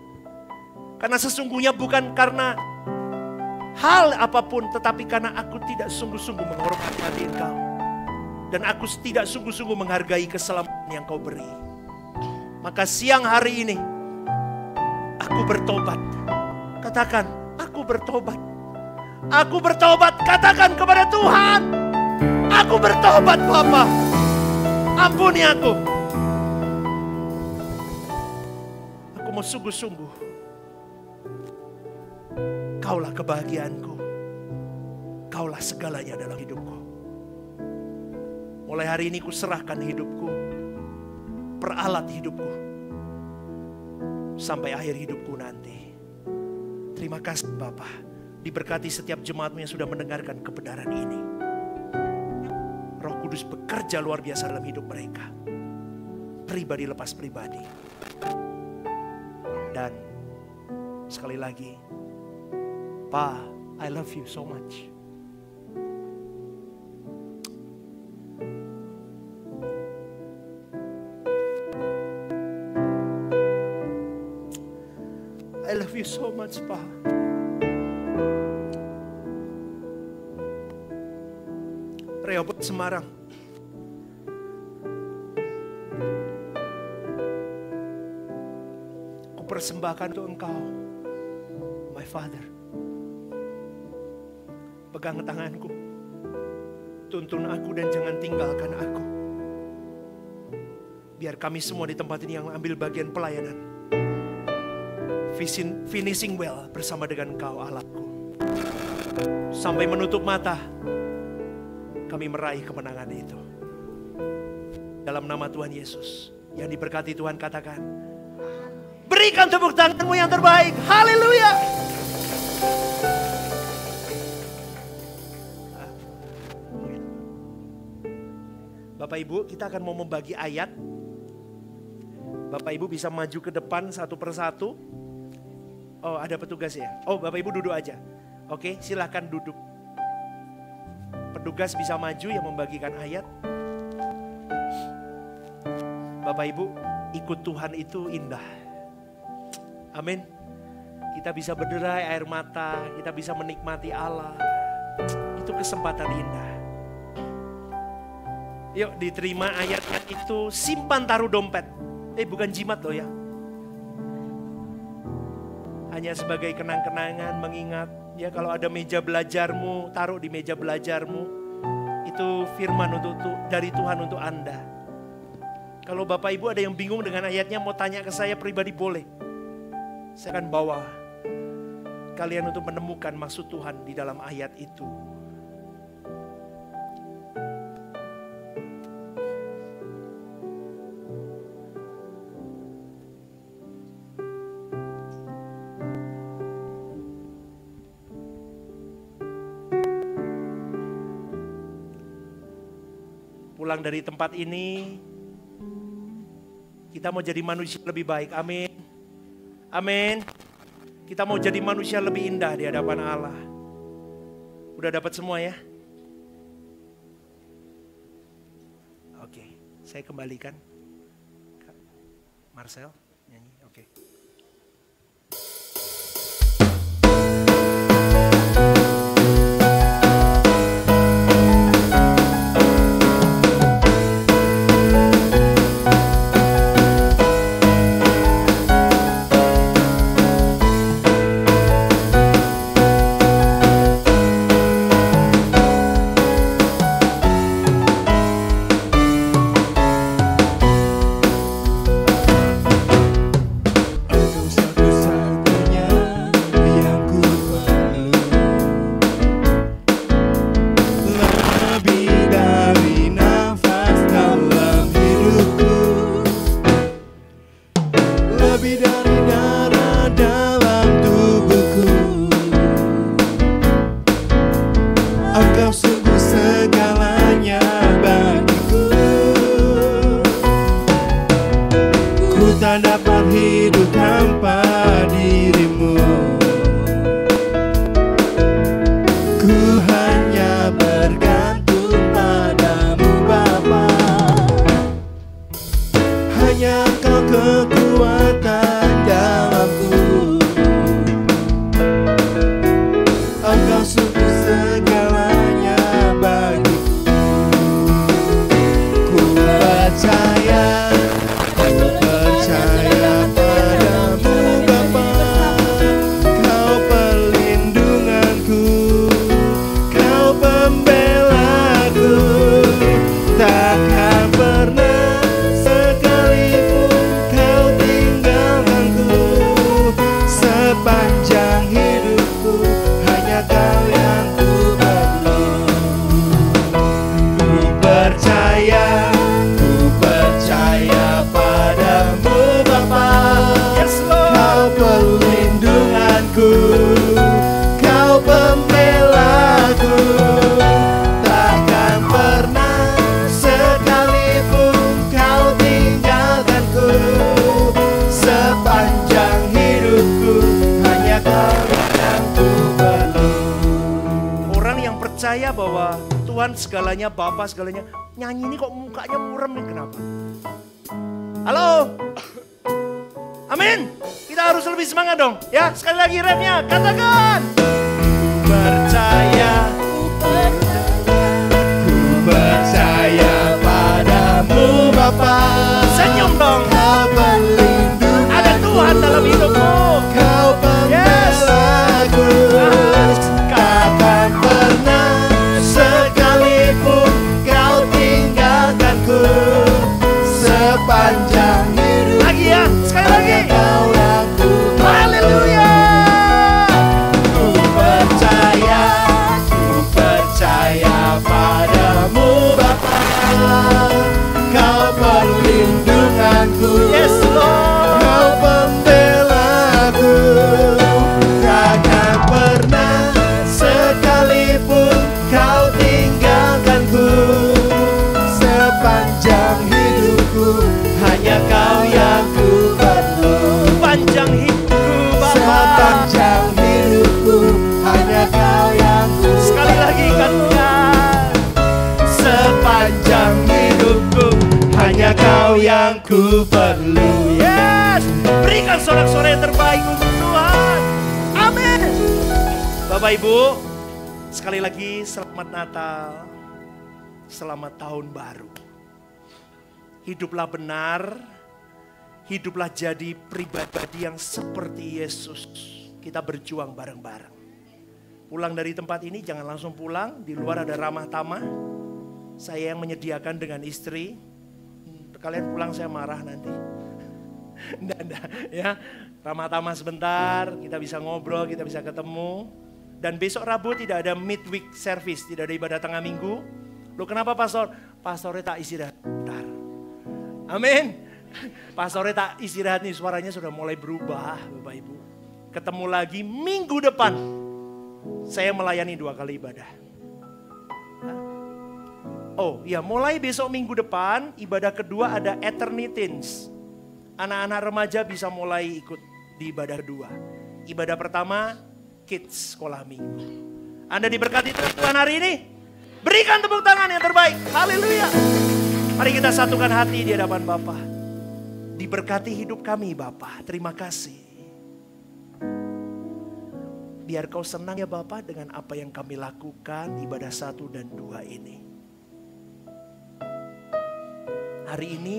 Karena sesungguhnya bukan karena hal apapun, tetapi karena aku tidak sungguh-sungguh menghormati Engkau. Dan aku tidak sungguh-sungguh menghargai keselamatan yang Kau beri. Maka siang hari ini, aku bertobat. Katakan, aku bertobat. Aku bertobat, katakan kepada Tuhan. Aku bertobat Bapa. Ampuni aku. Aku mau sungguh-sungguh. Kaulah kebahagiaanku. Kaulah segalanya dalam hidupku. Mulai hari ini ku serahkan hidupku. Peralat hidupku. Sampai akhir hidupku nanti. Terima kasih Bapa. Diberkati setiap jemaat-Mu yang sudah mendengarkan kebenaran ini. Roh Kudus bekerja luar biasa dalam hidup mereka. Pribadi lepas pribadi. Dan sekali lagi, Pa, I love you so much. I love you so much, Pa. Rehoboth Semarang. Ku persembahkan untuk Engkau, my Father. Pegang tanganku, tuntun aku dan jangan tinggalkan aku. Biar kami semua di tempat ini yang ambil bagian pelayanan, finishing well bersama dengan Engkau Allahku. Sampai menutup mata, kami meraih kemenangan itu. Dalam nama Tuhan Yesus, yang diberkati Tuhan katakan, berikan tepuk tanganmu yang terbaik. Haleluya. Bapak Ibu, kita akan mau membagi ayat. Bapak Ibu bisa maju ke depan satu persatu. Oh, ada petugas ya? Oh, Bapak Ibu duduk aja. Oke, silahkan duduk. Petugas bisa maju yang membagikan ayat. Bapak Ibu, ikut Tuhan itu indah. Amin. Kita bisa berderai air mata, kita bisa menikmati Allah. Itu kesempatan indah. Yuk diterima ayatnya itu, simpan taruh dompet. Bukan jimat loh ya. hanya sebagai kenang-kenangan, mengingat ya kalau ada meja belajarmu, taruh di meja belajarmu. Itu firman dari Tuhan untuk Anda. Kalau Bapak Ibu ada yang bingung dengan ayatnya, mau tanya ke saya pribadi boleh. Saya akan bawa kalian untuk menemukan maksud Tuhan di dalam ayat itu. Pulang dari tempat ini, kita mau jadi manusia lebih baik. Amin. Amin. Kita mau jadi manusia lebih indah di hadapan Allah. Udah dapat semua ya? Oke, saya kembalikan. Marcel nyanyi, oke. Bahwa Tuhan segalanya, Bapa segalanya. Nyanyi ini kok mukanya murem nih, kenapa? Halo? Amin. Kita harus lebih semangat dong. Ya, sekali lagi rapnya, katakan. Percaya, ku percaya padamu Bapa. Senyum dong. Kau berlindung. Ada Tuhan dalam hidupmu. Kau pembelaku. Takkan pernah sekalipun kau tinggalkanku sepanjang hidup. Lagi ya, sekali lagi. Kau yang ku haleluya. Ku percaya padamu Bapa. Kau perlindunganku. Yes Lord. Kau pembelaku. Takkan pernah sekalipun kau tinggalkanku sepanjang hidupku, hanya kau yang ku perlu. Panjang hidupku Bapa. Sepanjang hidupku, hanya kau yang ku perlu. Sekali lagi katakan. Sepanjang hidupku, hanya kau yang ku perlu. Yes, berikan sorak-sorai yang terbaik untuk Tuhan. Amin. Bapak Ibu, sekali lagi selamat Natal, selamat tahun baru. Hiduplah benar, hiduplah jadi pribadi yang seperti Yesus. kita berjuang bareng-bareng. Pulang dari tempat ini jangan langsung pulang. Di luar ada ramah tamah. Saya yang menyediakan dengan istri. Kalian pulang saya marah nanti. Nggak, ya. Ramah tamah sebentar, kita bisa ngobrol, kita bisa ketemu. Dan besok Rabu tidak ada midweek service, tidak ada ibadah tengah minggu. Loh kenapa pastor? Pastornya tak istirahat bentar. Amin. Pastornya tak istirahat nih, suaranya sudah mulai berubah Bapak Ibu. Ketemu lagi minggu depan. Saya melayani 2 kali ibadah. Oh ya, mulai besok minggu depan ibadah kedua ada Eternitins. Anak-anak remaja bisa mulai ikut di ibadah kedua. Ibadah pertama kids sekolah minggu. Anda diberkati Tuhan hari ini? Berikan tepuk tangan yang terbaik. Haleluya. Mari kita satukan hati di hadapan Bapa. Diberkati hidup kami Bapa. Terima kasih. Biar kau senang ya Bapa dengan apa yang kami lakukan ibadah 1 dan 2 ini. Hari ini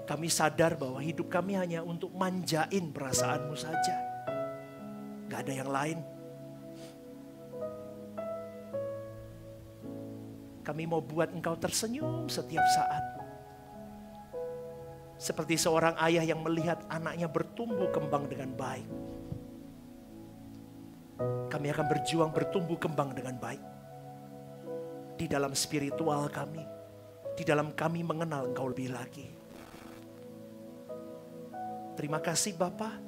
kami sadar bahwa hidup kami hanya untuk manjain perasaanmu saja. Gak ada yang lain. Kami mau buat engkau tersenyum setiap saat. Seperti seorang ayah yang melihat anaknya bertumbuh kembang dengan baik. Kami akan berjuang bertumbuh kembang dengan baik. Di dalam spiritual kami. Di dalam kami mengenal engkau lebih lagi. Terima kasih Bapa.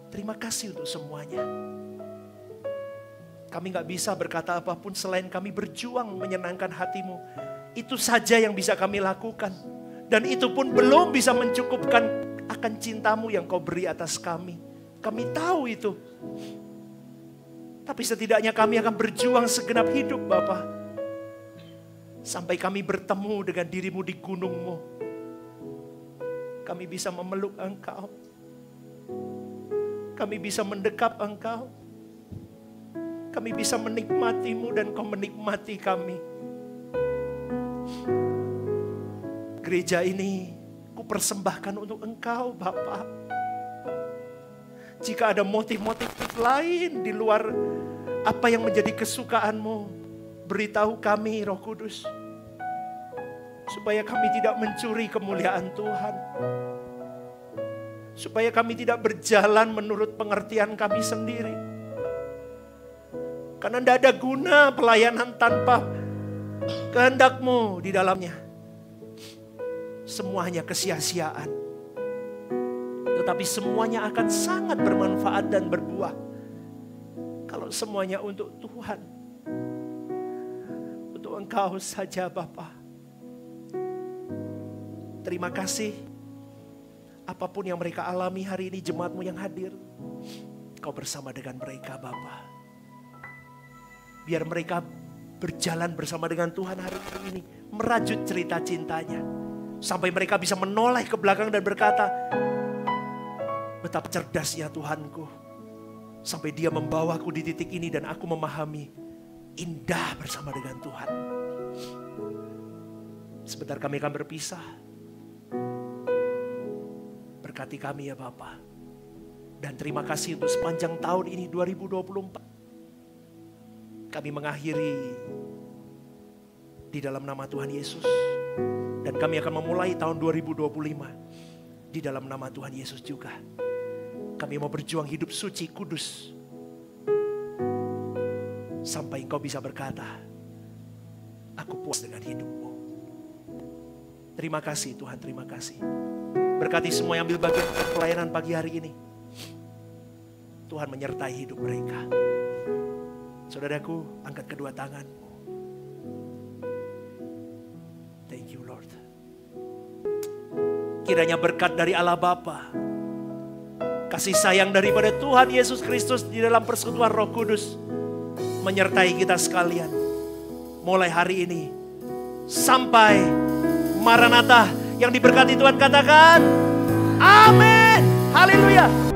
Terima kasih untuk semuanya. Kami gak bisa berkata apapun selain kami berjuang menyenangkan hatimu. Itu saja yang bisa kami lakukan. Dan itu pun belum bisa mencukupkan akan cintamu yang kau beri atas kami. Kami tahu itu. Tapi setidaknya kami akan berjuang segenap hidup Bapa. Sampai kami bertemu dengan dirimu di gunungmu. Kami bisa memeluk engkau. Kami bisa mendekap engkau. Kami bisa menikmatimu dan kau menikmati kami. Gereja ini ku persembahkan untuk engkau Bapa. Jika ada motif-motif lain di luar apa yang menjadi kesukaanmu, beritahu kami Roh Kudus. Supaya kami tidak mencuri kemuliaan Tuhan. Supaya kami tidak berjalan menurut pengertian kami sendiri. Karena tidak ada guna pelayanan tanpa kehendak-Mu di dalamnya. Semuanya kesia-siaan. Tetapi semuanya akan sangat bermanfaat dan berbuah. Kalau semuanya untuk Tuhan. Untuk Engkau saja Bapa. Terima kasih. Apapun yang mereka alami hari ini jemaat-Mu yang hadir. Kau bersama dengan mereka Bapa. Biar mereka berjalan bersama dengan Tuhan hari ini. Merajut cerita cintanya. Sampai mereka bisa menoleh ke belakang dan berkata, betapa cerdasnya Tuhanku. Sampai dia membawaku di titik ini dan aku memahami. Indah bersama dengan Tuhan. Sebentar kami akan berpisah. Berkati kami ya Bapa. Dan terima kasih untuk sepanjang tahun ini 2024. Kami mengakhiri di dalam nama Tuhan Yesus. Dan kami akan memulai tahun 2025 di dalam nama Tuhan Yesus juga. Kami mau berjuang hidup suci, kudus. Sampai Engkau bisa berkata, aku puas dengan hidupmu. Terima kasih Tuhan, terima kasih. Berkati semua yang ambil bagian pelayanan pagi hari ini. Tuhan menyertai hidup mereka. Saudaraku, angkat kedua tanganmu. Thank you Lord. Kiranya berkat dari Allah Bapa, kasih sayang daripada Tuhan Yesus Kristus di dalam persekutuan Roh Kudus menyertai kita sekalian. Mulai hari ini sampai Maranatha yang diberkati Tuhan katakan amin. Haleluya.